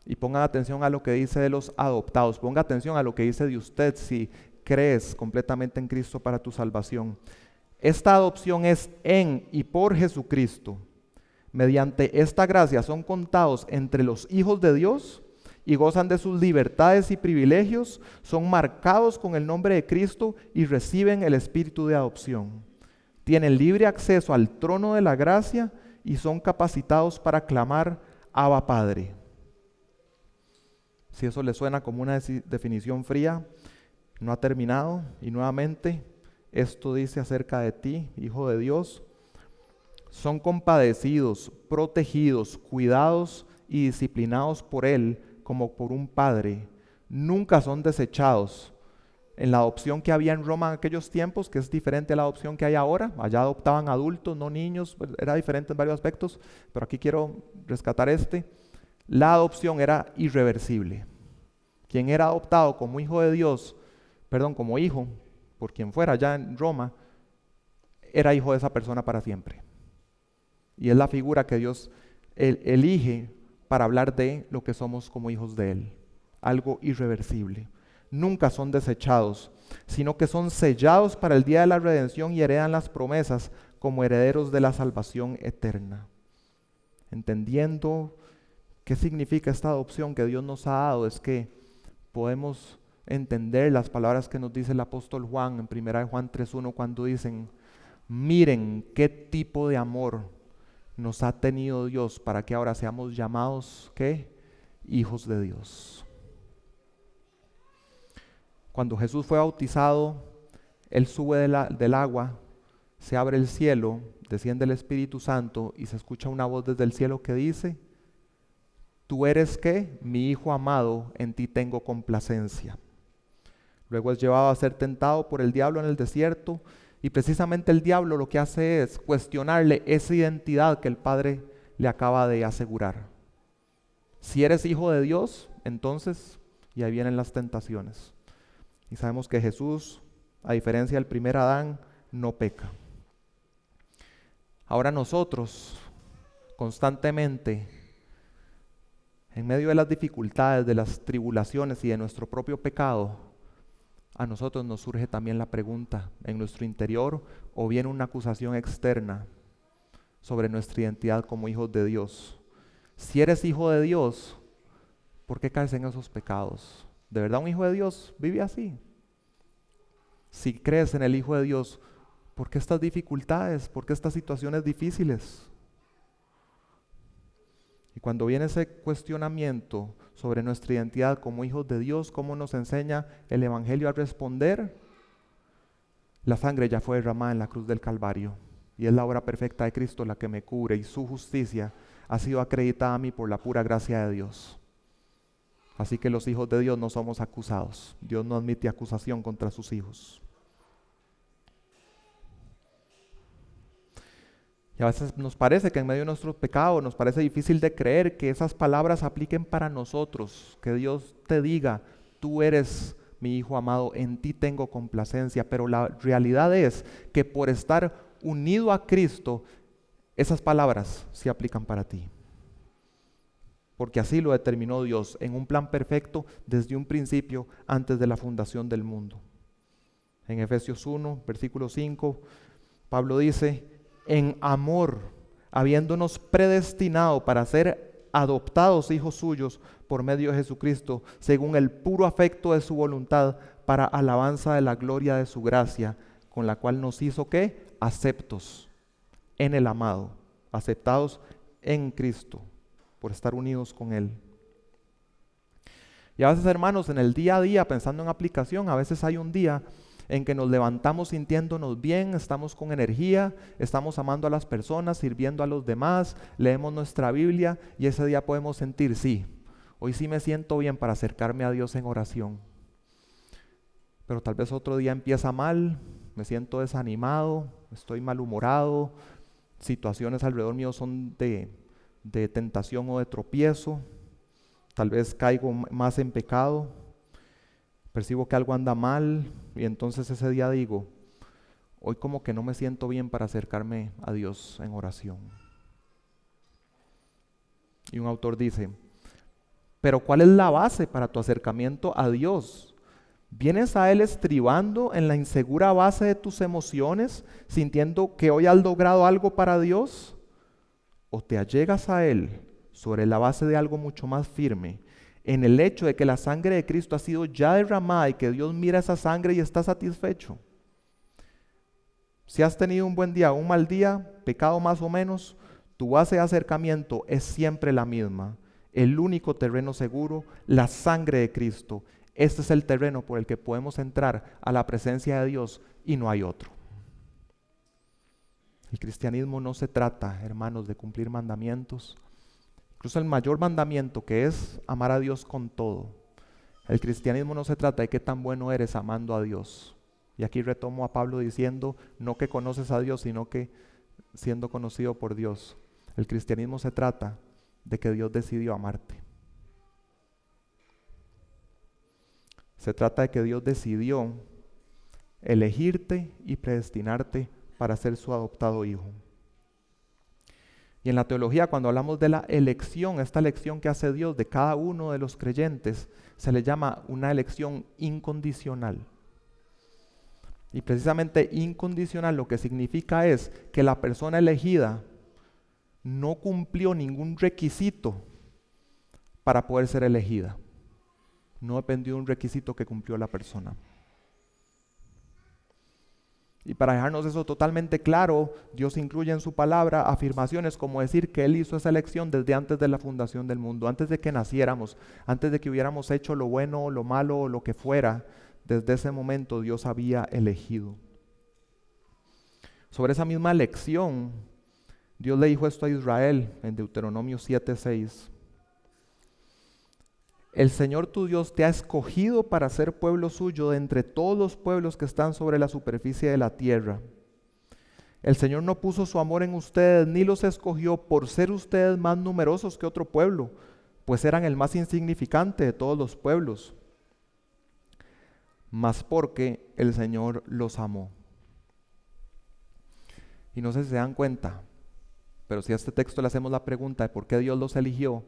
S1: Y pongan atención a lo que dice de los adoptados, ponga atención a lo que dice de usted si crees completamente en Cristo para tu salvación. Esta adopción es en y por Jesucristo. Mediante esta gracia son contados entre los hijos de Dios y gozan de sus libertades y privilegios, son marcados con el nombre de Cristo y reciben el espíritu de adopción. Tienen libre acceso al trono de la gracia y son capacitados para clamar: Abba Padre. Si eso le suena como una definición fría, no ha terminado. Y nuevamente, esto dice acerca de ti, hijo de Dios: son compadecidos, protegidos, cuidados y disciplinados por Él como por un padre. Nunca son desechados. En la adopción que había en Roma en aquellos tiempos, que es diferente a la adopción que hay ahora, allá adoptaban adultos, no niños, era diferente en varios aspectos, pero aquí quiero rescatar la adopción era irreversible. Quien era adoptado como hijo de Dios, como hijo, por quien fuera allá en Roma, era hijo de esa persona para siempre. Y es la figura que Dios elige para hablar de lo que somos como hijos de Él. Algo irreversible. Nunca son desechados, sino que son sellados para el día de la redención y heredan las promesas como herederos de la salvación eterna. Entendiendo qué significa esta adopción que Dios nos ha dado, es que podemos entender las palabras que nos dice el apóstol Juan en 1 Juan 3:1 cuando dicen: miren qué tipo de amor nos ha tenido Dios para que ahora seamos llamados ¿qué? Hijos de Dios. Cuando Jesús fue bautizado, Él sube del agua, se abre el cielo, desciende el Espíritu Santo y se escucha una voz desde el cielo que dice: tú eres ¿qué? Mi hijo amado, en ti tengo complacencia. Luego es llevado a ser tentado por el diablo en el desierto, y precisamente el diablo lo que hace es cuestionarle esa identidad que el Padre le acaba de asegurar. Si eres hijo de Dios, entonces, y ahí vienen las tentaciones. Y sabemos que Jesús, a diferencia del primer Adán, no peca. Ahora nosotros, constantemente, en medio de las dificultades, de las tribulaciones y de nuestro propio pecado, a nosotros nos surge también la pregunta en nuestro interior, o bien una acusación externa sobre nuestra identidad como hijos de Dios. Si eres hijo de Dios, ¿por qué caes en esos pecados? ¿De verdad un hijo de Dios vive así? Si crees en el Hijo de Dios, ¿por qué estas dificultades? ¿Por qué estas situaciones difíciles? Y cuando viene ese cuestionamiento sobre nuestra identidad como hijos de Dios, ¿cómo nos enseña el Evangelio a responder? La sangre ya fue derramada en la cruz del Calvario, y es la obra perfecta de Cristo la que me cubre, y su justicia ha sido acreditada a mí por la pura gracia de Dios. Así que los hijos de Dios no somos acusados. Dios no admite acusación contra sus hijos. Y a veces nos parece que en medio de nuestros pecados nos parece difícil de creer que esas palabras apliquen para nosotros, que Dios te diga, tú eres mi hijo amado, en ti tengo complacencia, pero la realidad es que por estar unido a Cristo, esas palabras sí aplican para ti. Porque así lo determinó Dios en un plan perfecto desde un principio, antes de la fundación del mundo. En Efesios 1, versículo 5, Pablo dice, en amor, habiéndonos predestinado para ser adoptados hijos suyos por medio de Jesucristo, según el puro afecto de su voluntad, para alabanza de la gloria de su gracia, con la cual nos hizo ¿qué? Aceptos en el amado, aceptados en Cristo, por estar unidos con Él. Y a veces, hermanos, en el día a día, pensando en aplicación, a veces hay un día en que nos levantamos sintiéndonos bien, estamos con energía, estamos amando a las personas, sirviendo a los demás, leemos nuestra Biblia y ese día podemos sentir, sí, hoy sí me siento bien para acercarme a Dios en oración. Pero tal vez otro día empieza mal, me siento desanimado, estoy malhumorado, situaciones alrededor mío son de tentación o de tropiezo, tal vez caigo más en pecado, percibo que algo anda mal y entonces ese día digo, hoy como que no me siento bien para acercarme a Dios en oración. Y un autor dice, pero ¿cuál es la base para tu acercamiento a Dios? ¿Vienes a Él estribando en la insegura base de tus emociones, sintiendo que hoy has logrado algo para Dios? ¿O te allegas a Él sobre la base de algo mucho más firme, en el hecho de que la sangre de Cristo ha sido ya derramada y que Dios mira esa sangre y está satisfecho? Si has tenido un buen día o un mal día, pecado más o menos, tu base de acercamiento es siempre la misma. El único terreno seguro, la sangre de Cristo. Este es el terreno por el que podemos entrar a la presencia de Dios y no hay otro. El cristianismo no se trata, hermanos, de cumplir mandamientos. Incluso el mayor mandamiento, que es amar a Dios con todo. El cristianismo no se trata de qué tan bueno eres amando a Dios. Y aquí retomo a Pablo diciendo, no que conoces a Dios, sino que siendo conocido por Dios. El cristianismo se trata de que Dios decidió amarte. Se trata de que Dios decidió elegirte y predestinarte para ser su adoptado hijo. Y en la teología, cuando hablamos de la elección, esta elección que hace Dios de cada uno de los creyentes, se le llama una elección incondicional. Y precisamente incondicional lo que significa es que la persona elegida no cumplió ningún requisito para poder ser elegida. No dependió de un requisito que cumplió la persona. Y para dejarnos eso totalmente claro, Dios incluye en su palabra afirmaciones como decir que Él hizo esa elección desde antes de la fundación del mundo, antes de que naciéramos, antes de que hubiéramos hecho lo bueno, lo malo o lo que fuera. Desde ese momento Dios había elegido. Sobre esa misma elección, Dios le dijo esto a Israel en Deuteronomio 7:6. el Señor tu Dios te ha escogido para ser pueblo suyo de entre todos los pueblos que están sobre la superficie de la tierra. El Señor no puso su amor en ustedes, ni los escogió por ser ustedes más numerosos que otro pueblo, pues eran el más insignificante de todos los pueblos, mas porque el Señor los amó. Y no sé si se dan cuenta, pero si a este texto le hacemos la pregunta de por qué Dios los eligió,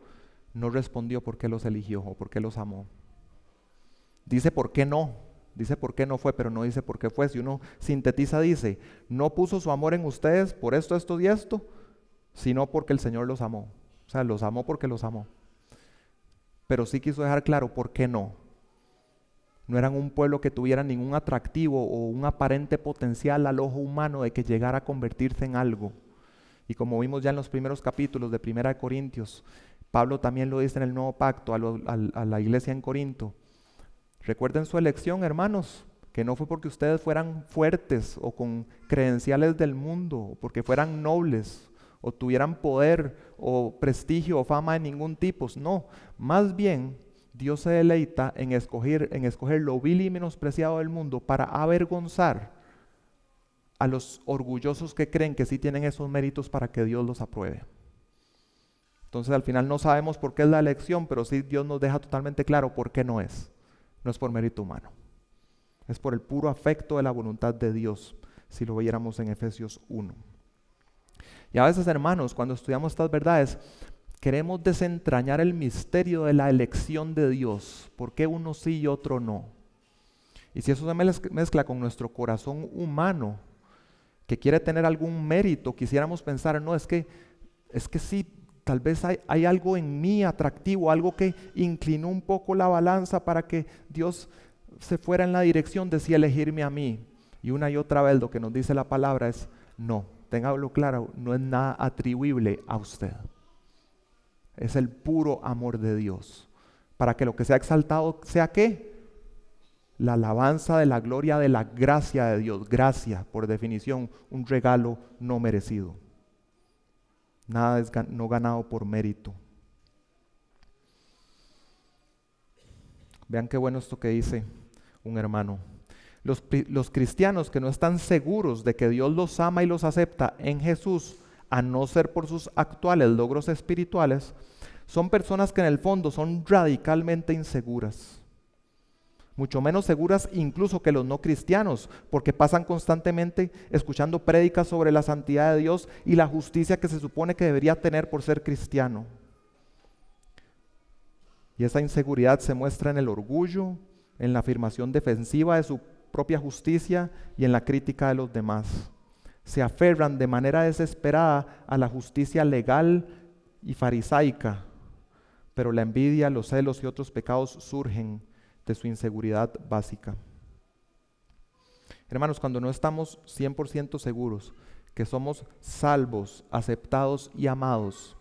S1: no respondió por qué los eligió o por qué los amó. Dice por qué no fue, pero no dice por qué fue. Si uno sintetiza, dice, no puso su amor en ustedes por esto, esto y esto, sino porque el Señor los amó. O sea, los amó porque los amó. Pero sí quiso dejar claro por qué no. No eran un pueblo que tuviera ningún atractivo o un aparente potencial al ojo humano de que llegara a convertirse en algo. Y como vimos ya en los primeros capítulos de 1 Corintios, Pablo también lo dice en el Nuevo Pacto a la iglesia en Corinto. Recuerden su elección, hermanos, que no fue porque ustedes fueran fuertes o con credenciales del mundo, o porque fueran nobles, o tuvieran poder o prestigio o fama de ningún tipo. No, más bien Dios se deleita en escoger lo vil y menospreciado del mundo para avergonzar a los orgullosos que creen que sí tienen esos méritos para que Dios los apruebe. Entonces al final no sabemos por qué es la elección, pero sí Dios nos deja totalmente claro por qué no es. No es por mérito humano. Es por el puro afecto de la voluntad de Dios, si lo viéramos en Efesios 1. Y a veces, hermanos, cuando estudiamos estas verdades, queremos desentrañar el misterio de la elección de Dios. ¿Por qué uno sí y otro no? Y si eso se mezcla con nuestro corazón humano, que quiere tener algún mérito, quisiéramos pensar, no, es que sí, tal vez hay algo en mí atractivo, algo que inclinó un poco la balanza para que Dios se fuera en la dirección de sí elegirme a mí. Y una y otra vez lo que nos dice la palabra es, no, téngalo claro, no es nada atribuible a usted. Es el puro amor de Dios. Para que lo que sea exaltado sea ¿qué? La alabanza de la gloria de la gracia de Dios. Gracia, por definición, un regalo no merecido. Nada es no ganado por mérito. Vean qué bueno esto que dice un hermano. Los cristianos que no están seguros de que Dios los ama y los acepta en Jesús, a no ser por sus actuales logros espirituales, son personas que en el fondo son radicalmente inseguras. Mucho menos seguras incluso que los no cristianos, porque pasan constantemente escuchando prédicas sobre la santidad de Dios y la justicia que se supone que debería tener por ser cristiano. Y esa inseguridad se muestra en el orgullo, en la afirmación defensiva de su propia justicia y en la crítica de los demás. Se aferran de manera desesperada a la justicia legal y farisaica, pero la envidia, los celos y otros pecados surgen de su inseguridad básica. Hermanos, cuando no estamos 100% seguros que somos salvos, aceptados y amados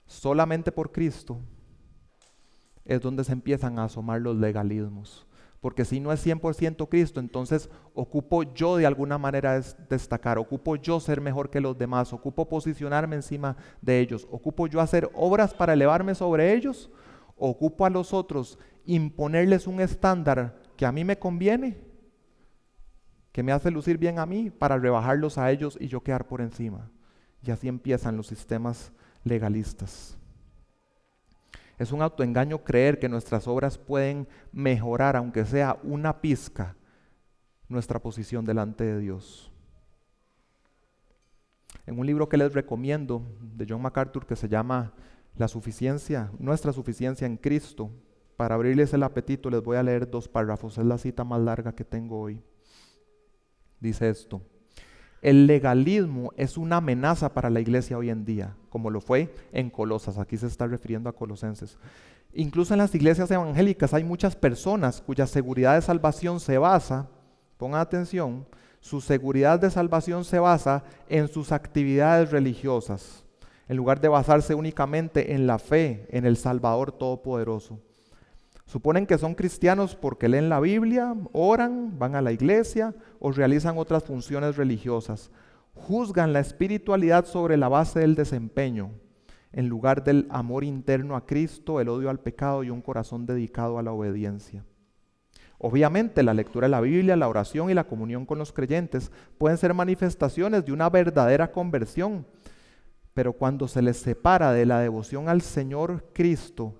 S1: solamente por Cristo, es donde se empiezan a asomar los legalismos. Porque si no es 100% Cristo, entonces ocupo yo de alguna manera destacar, ocupo yo ser mejor que los demás, ocupo posicionarme encima de ellos, ocupo yo hacer obras para elevarme sobre ellos, ocupo a los otros imponerles un estándar que a mí me conviene, que me hace lucir bien a mí, para rebajarlos a ellos y yo quedar por encima. Y así empiezan los sistemas legalistas. Es un autoengaño creer que nuestras obras pueden mejorar, aunque sea una pizca, nuestra posición delante de Dios. En un libro que les recomiendo, de John MacArthur, que se llama Nuestra suficiencia en Cristo, para abrirles el apetito les voy a leer 2 párrafos, es la cita más larga que tengo hoy. Dice esto: el legalismo es una amenaza para la iglesia hoy en día, como lo fue en Colosas. Aquí se está refiriendo a Colosenses. Incluso en las iglesias evangélicas hay muchas personas cuya seguridad de salvación se basa, pongan atención, su seguridad de salvación se basa en sus actividades religiosas, en lugar de basarse únicamente en la fe en el Salvador Todopoderoso. Suponen que son cristianos porque leen la Biblia, oran, van a la iglesia o realizan otras funciones religiosas. Juzgan la espiritualidad sobre la base del desempeño. en lugar del amor interno a Cristo, el odio al pecado y un corazón dedicado a la obediencia. Obviamente, la lectura de la Biblia, la oración y la comunión con los creyentes pueden ser manifestaciones de una verdadera conversión, pero cuando se les separa de la devoción al Señor Cristo,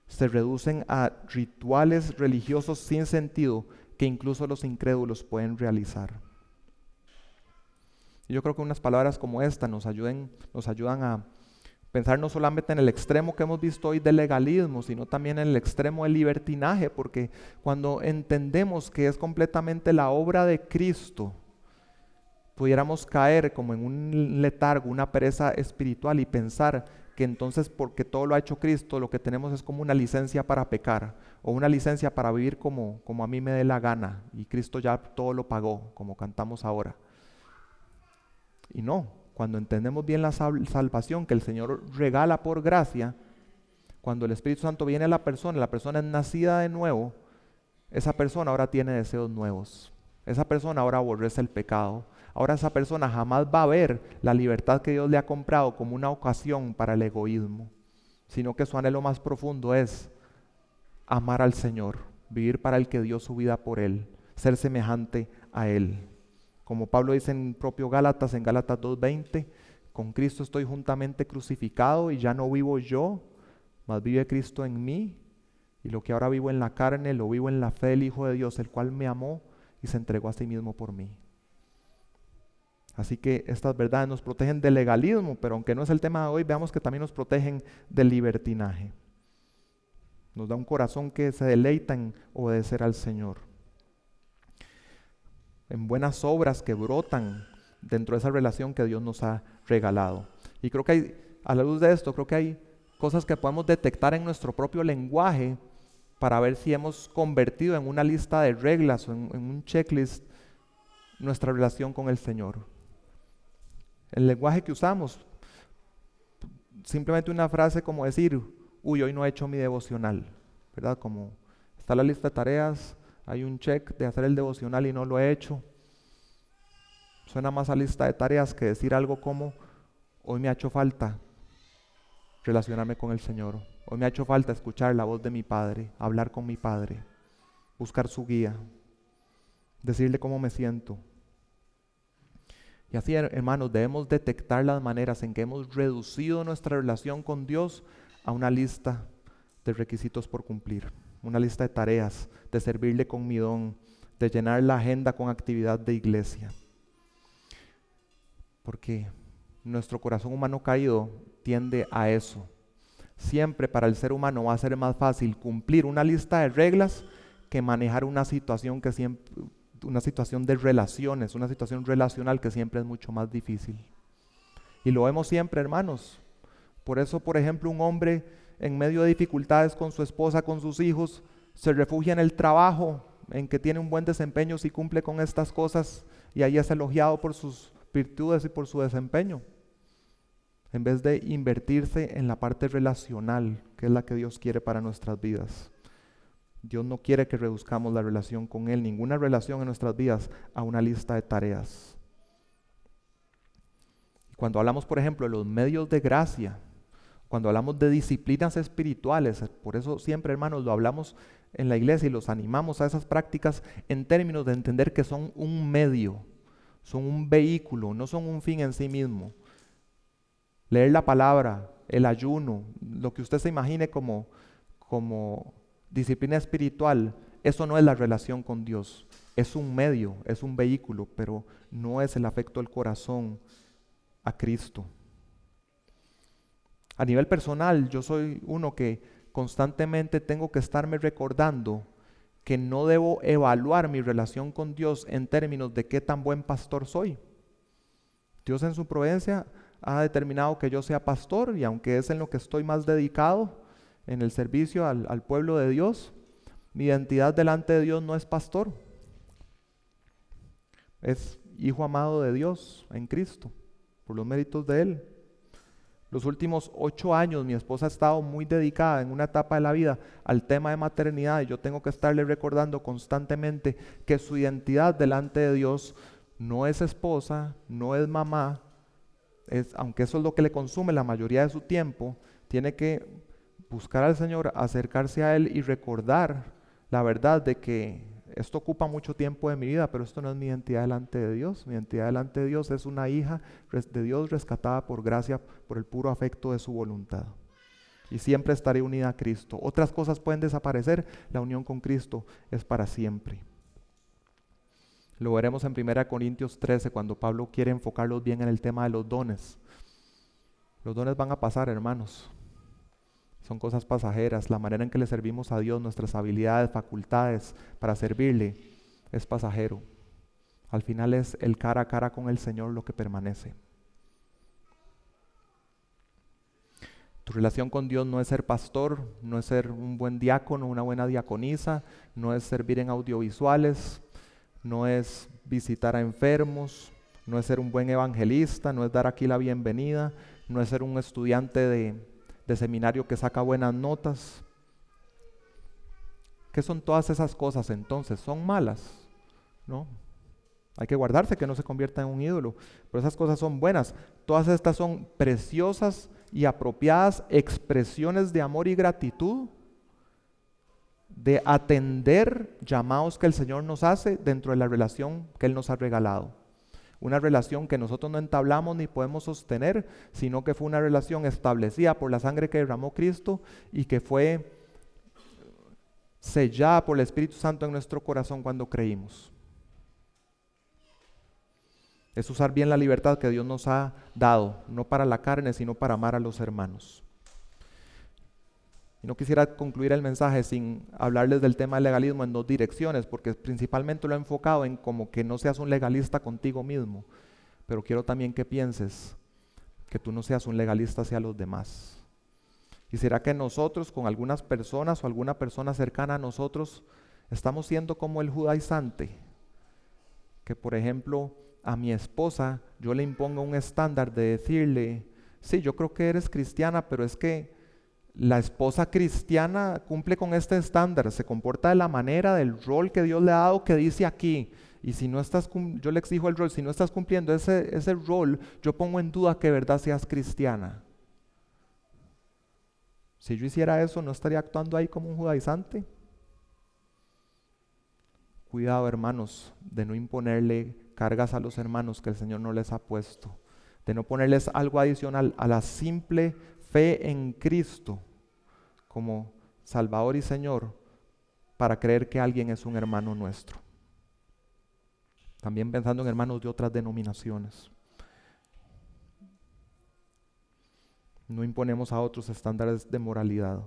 S1: se reducen a rituales religiosos sin sentido que incluso los incrédulos pueden realizar. Y yo creo que unas palabras como esta nos ayudan a pensar no solamente en el extremo que hemos visto hoy del legalismo, sino también en el extremo del libertinaje, porque cuando entendemos que es completamente la obra de Cristo, pudiéramos caer como en un letargo, una pereza espiritual y pensar que entonces porque todo lo ha hecho Cristo, lo que tenemos es como una licencia para pecar o una licencia para vivir como a mí me dé la gana y Cristo ya todo lo pagó, como cantamos ahora. Y no, cuando entendemos bien la salvación que el Señor regala por gracia, cuando el Espíritu Santo viene a la persona es nacida de nuevo, esa persona ahora tiene deseos nuevos. Esa persona ahora aborrece el pecado. Ahora esa persona jamás va a ver la libertad que Dios le ha comprado como una ocasión para el egoísmo, sino que su anhelo más profundo es amar al Señor, vivir para el que dio su vida por Él, ser semejante a Él. Como Pablo dice en propio Gálatas, en Gálatas 2:20, con Cristo estoy juntamente crucificado y ya no vivo yo, mas vive Cristo en mí, y lo que ahora vivo en la carne, lo vivo en la fe del Hijo de Dios, el cual me amó y se entregó a sí mismo por mí. Así que estas verdades nos protegen del legalismo, pero aunque no es el tema de hoy, veamos que también nos protegen del libertinaje. Nos da un corazón que se deleita en obedecer al Señor, en buenas obras que brotan dentro de esa relación que Dios nos ha regalado. Y creo que a la luz de esto, creo que hay cosas que podemos detectar en nuestro propio lenguaje para ver si hemos convertido en una lista de reglas o en un checklist nuestra relación con el Señor. El lenguaje que usamos, simplemente una frase como decir, hoy no he hecho mi devocional, ¿verdad? Como está la lista de tareas, hay un check de hacer el devocional y no lo he hecho. Suena más a lista de tareas que decir algo como, hoy me ha hecho falta relacionarme con el Señor. Hoy me ha hecho falta escuchar la voz de mi Padre, hablar con mi Padre, buscar su guía, decirle cómo me siento. Y así, hermanos, debemos detectar las maneras en que hemos reducido nuestra relación con Dios a una lista de requisitos por cumplir, una lista de tareas, de servirle con mi don, de llenar la agenda con actividad de iglesia. Porque nuestro corazón humano caído tiende a eso. Siempre para el ser humano va a ser más fácil cumplir una lista de reglas que manejar una situación una situación de relaciones, una situación relacional que siempre es mucho más difícil. Y lo vemos siempre, hermanos. Por eso, por ejemplo, un hombre en medio de dificultades con su esposa, con sus hijos, se refugia en el trabajo, en que tiene un buen desempeño si cumple con estas cosas, y ahí es elogiado por sus virtudes y por su desempeño, en vez de invertirse en la parte relacional, que es la que Dios quiere para nuestras vidas. Dios no quiere que reduzcamos la relación con Él, ninguna relación en nuestras vidas, a una lista de tareas. Cuando hablamos, por ejemplo, de los medios de gracia, cuando hablamos de disciplinas espirituales, por eso siempre, hermanos, lo hablamos en la iglesia y los animamos a esas prácticas en términos de entender que son un medio, son un vehículo, no son un fin en sí mismo. Leer la palabra, el ayuno, lo que usted se imagine como disciplina espiritual, eso no es la relación con Dios. Es un medio, es un vehículo, pero no es el afecto del corazón a Cristo. A nivel personal, yo soy uno que constantemente tengo que estarme recordando que no debo evaluar mi relación con Dios en términos de qué tan buen pastor soy. Dios en su providencia ha determinado que yo sea pastor, y aunque es en lo que estoy más dedicado, en el servicio al pueblo de Dios, mi identidad delante de Dios no es pastor, es hijo amado de Dios en Cristo, por los méritos de Él. Los últimos 8 años mi esposa ha estado muy dedicada en una etapa de la vida al tema de maternidad, y yo tengo que estarle recordando constantemente que su identidad delante de Dios no es esposa, no es mamá, aunque eso es lo que le consume la mayoría de su tiempo, tiene que buscar al Señor, acercarse a Él y recordar la verdad de que esto ocupa mucho tiempo de mi vida, pero esto no es mi identidad delante de Dios. Mi identidad delante de Dios es una hija de Dios rescatada por gracia, por el puro afecto de su voluntad. Y siempre estaré unida a Cristo. Otras cosas pueden desaparecer, la unión con Cristo es para siempre. Lo veremos en 1 Corintios 13, cuando Pablo quiere enfocarlos bien en el tema de los dones. Los dones van a pasar, hermanos. Son cosas pasajeras. La manera en que le servimos a Dios, nuestras habilidades, facultades para servirle, es pasajero. Al final es el cara a cara con el Señor lo que permanece. Tu relación con Dios no es ser pastor, no es ser un buen diácono, una buena diaconisa, no es servir en audiovisuales, no es visitar a enfermos, no es ser un buen evangelista, no es dar aquí la bienvenida, no es ser un estudiante de seminario que saca buenas notas. ¿Qué son todas esas cosas entonces? ¿Son malas? ¿No? Hay que guardarse que no se convierta en un ídolo, pero esas cosas son buenas. Todas estas son preciosas y apropiadas expresiones de amor y gratitud, de atender llamados que el Señor nos hace dentro de la relación que Él nos ha regalado. Una relación que nosotros no entablamos ni podemos sostener, sino que fue una relación establecida por la sangre que derramó Cristo y que fue sellada por el Espíritu Santo en nuestro corazón cuando creímos. Es usar bien la libertad que Dios nos ha dado, no para la carne, sino para amar a los hermanos. Y no quisiera concluir el mensaje sin hablarles del tema del legalismo en dos direcciones, porque principalmente lo he enfocado en como que no seas un legalista contigo mismo, pero quiero también que pienses que tú no seas un legalista hacia los demás. Quisiera que nosotros, con algunas personas o alguna persona cercana a nosotros, estamos siendo como el judaizante, que por ejemplo a mi esposa yo le impongo un estándar de decirle, sí, yo creo que eres cristiana, pero es que la esposa cristiana cumple con este estándar, se comporta de la manera, del rol que Dios le ha dado, que dice aquí, y si no estás, yo le exijo el rol, si no estás cumpliendo ese rol, yo pongo en duda que de verdad seas cristiana. Si yo hiciera eso, ¿no estaría actuando ahí como un judaizante? Cuidado, hermanos, de no imponerle cargas a los hermanos que el Señor no les ha puesto, de no ponerles algo adicional a la simple fe en Cristo como Salvador y Señor para creer que alguien es un hermano nuestro. También pensando en hermanos de otras denominaciones. No imponemos a otros estándares de moralidad.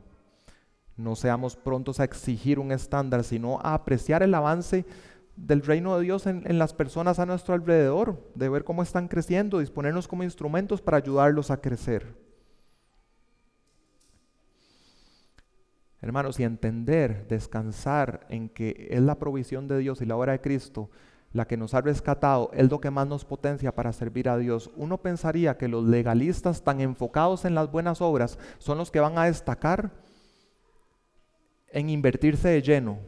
S1: No seamos prontos a exigir un estándar, sino a apreciar el avance del reino de Dios en las personas a nuestro alrededor, de ver cómo están creciendo, disponernos como instrumentos para ayudarlos a crecer. Hermanos, y entender, descansar en que es la provisión de Dios y la obra de Cristo la que nos ha rescatado, es lo que más nos potencia para servir a Dios. Uno pensaría que los legalistas tan enfocados en las buenas obras son los que van a destacar en invertirse de lleno,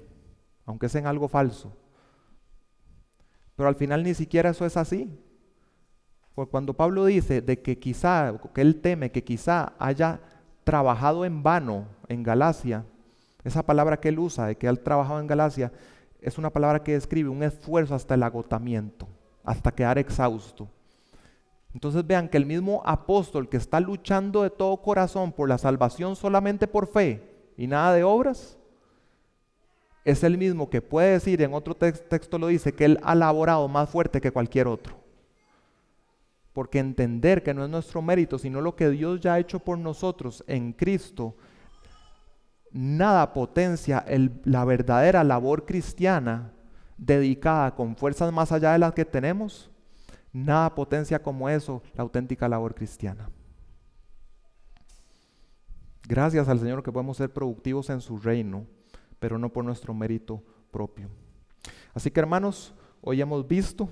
S1: aunque sea en algo falso. Pero al final ni siquiera eso es así. Porque cuando Pablo dice de que él teme que quizá haya trabajado en vano en Galacia, esa palabra que él usa de que él trabajado en Galacia, es una palabra que describe un esfuerzo hasta el agotamiento, hasta quedar exhausto. Entonces vean que el mismo apóstol que está luchando de todo corazón por la salvación solamente por fe y nada de obras, es el mismo que puede decir, en otro texto lo dice, que él ha laborado más fuerte que cualquier otro. Porque entender que no es nuestro mérito, sino lo que Dios ya ha hecho por nosotros en Cristo, nada potencia la verdadera labor cristiana dedicada con fuerzas más allá de las que tenemos. Nada potencia como eso, la auténtica labor cristiana. Gracias al Señor que podemos ser productivos en su reino, pero no por nuestro mérito propio. Así que hermanos, hoy hemos visto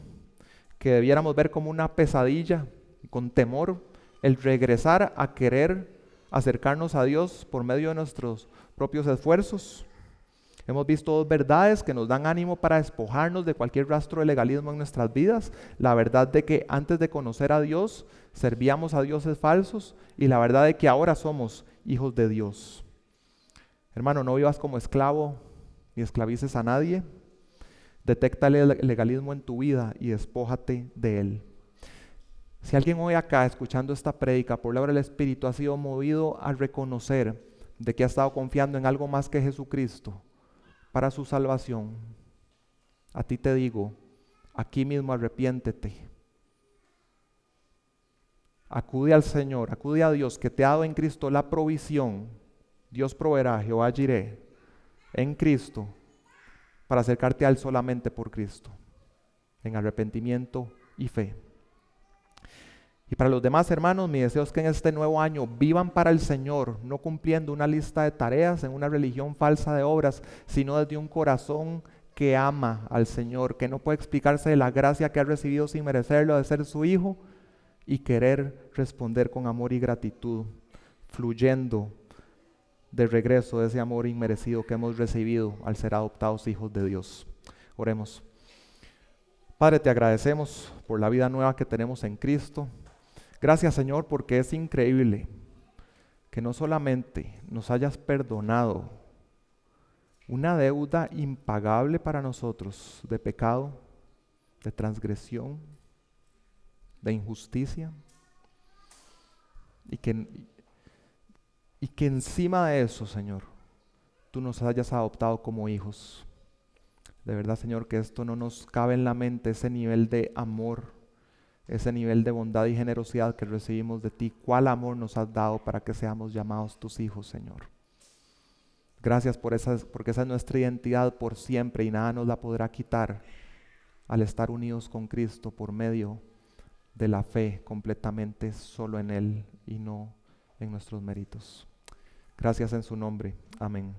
S1: que debiéramos ver como una pesadilla, con temor, el regresar a querer acercarnos a Dios por medio de nuestros propios esfuerzos. Hemos visto dos verdades que nos dan ánimo para despojarnos de cualquier rastro de legalismo en nuestras vidas. La verdad de que antes de conocer a Dios, servíamos a dioses falsos, y la verdad de que ahora somos hijos de Dios. Hermano, no vivas como esclavo ni esclavices a nadie. Detecta el legalismo en tu vida y despójate de él. Si alguien hoy acá, escuchando esta prédica, por la obra del Espíritu, ha sido movido a reconocer de que ha estado confiando en algo más que Jesucristo para su salvación, a ti te digo, aquí mismo arrepiéntete. Acude al Señor, acude a Dios que te ha dado en Cristo la provisión. Dios proveerá, Jehová Jireh, en Cristo, para acercarte a Él solamente por Cristo, en arrepentimiento y fe. Y para los demás hermanos, mi deseo es que en este nuevo año vivan para el Señor, no cumpliendo una lista de tareas en una religión falsa de obras, sino desde un corazón que ama al Señor, que no puede explicarse de la gracia que ha recibido sin merecerlo de ser su hijo, y querer responder con amor y gratitud, fluyendo de regreso de ese amor inmerecido que hemos recibido al ser adoptados hijos de Dios. Oremos. Padre, te agradecemos por la vida nueva que tenemos en Cristo. Gracias, Señor, porque es increíble que no solamente nos hayas perdonado una deuda impagable para nosotros de pecado, de transgresión, de injusticia, y que encima de eso, Señor, tú nos hayas adoptado como hijos. De verdad, Señor, que esto no nos cabe en la mente, ese nivel de amor, ese nivel de bondad y generosidad que recibimos de ti. ¿Cuál amor nos has dado para que seamos llamados tus hijos, Señor? Gracias porque esa es nuestra identidad por siempre y nada nos la podrá quitar al estar unidos con Cristo por medio de la fe completamente solo en Él y no en nuestros méritos. Gracias en su nombre. Amén.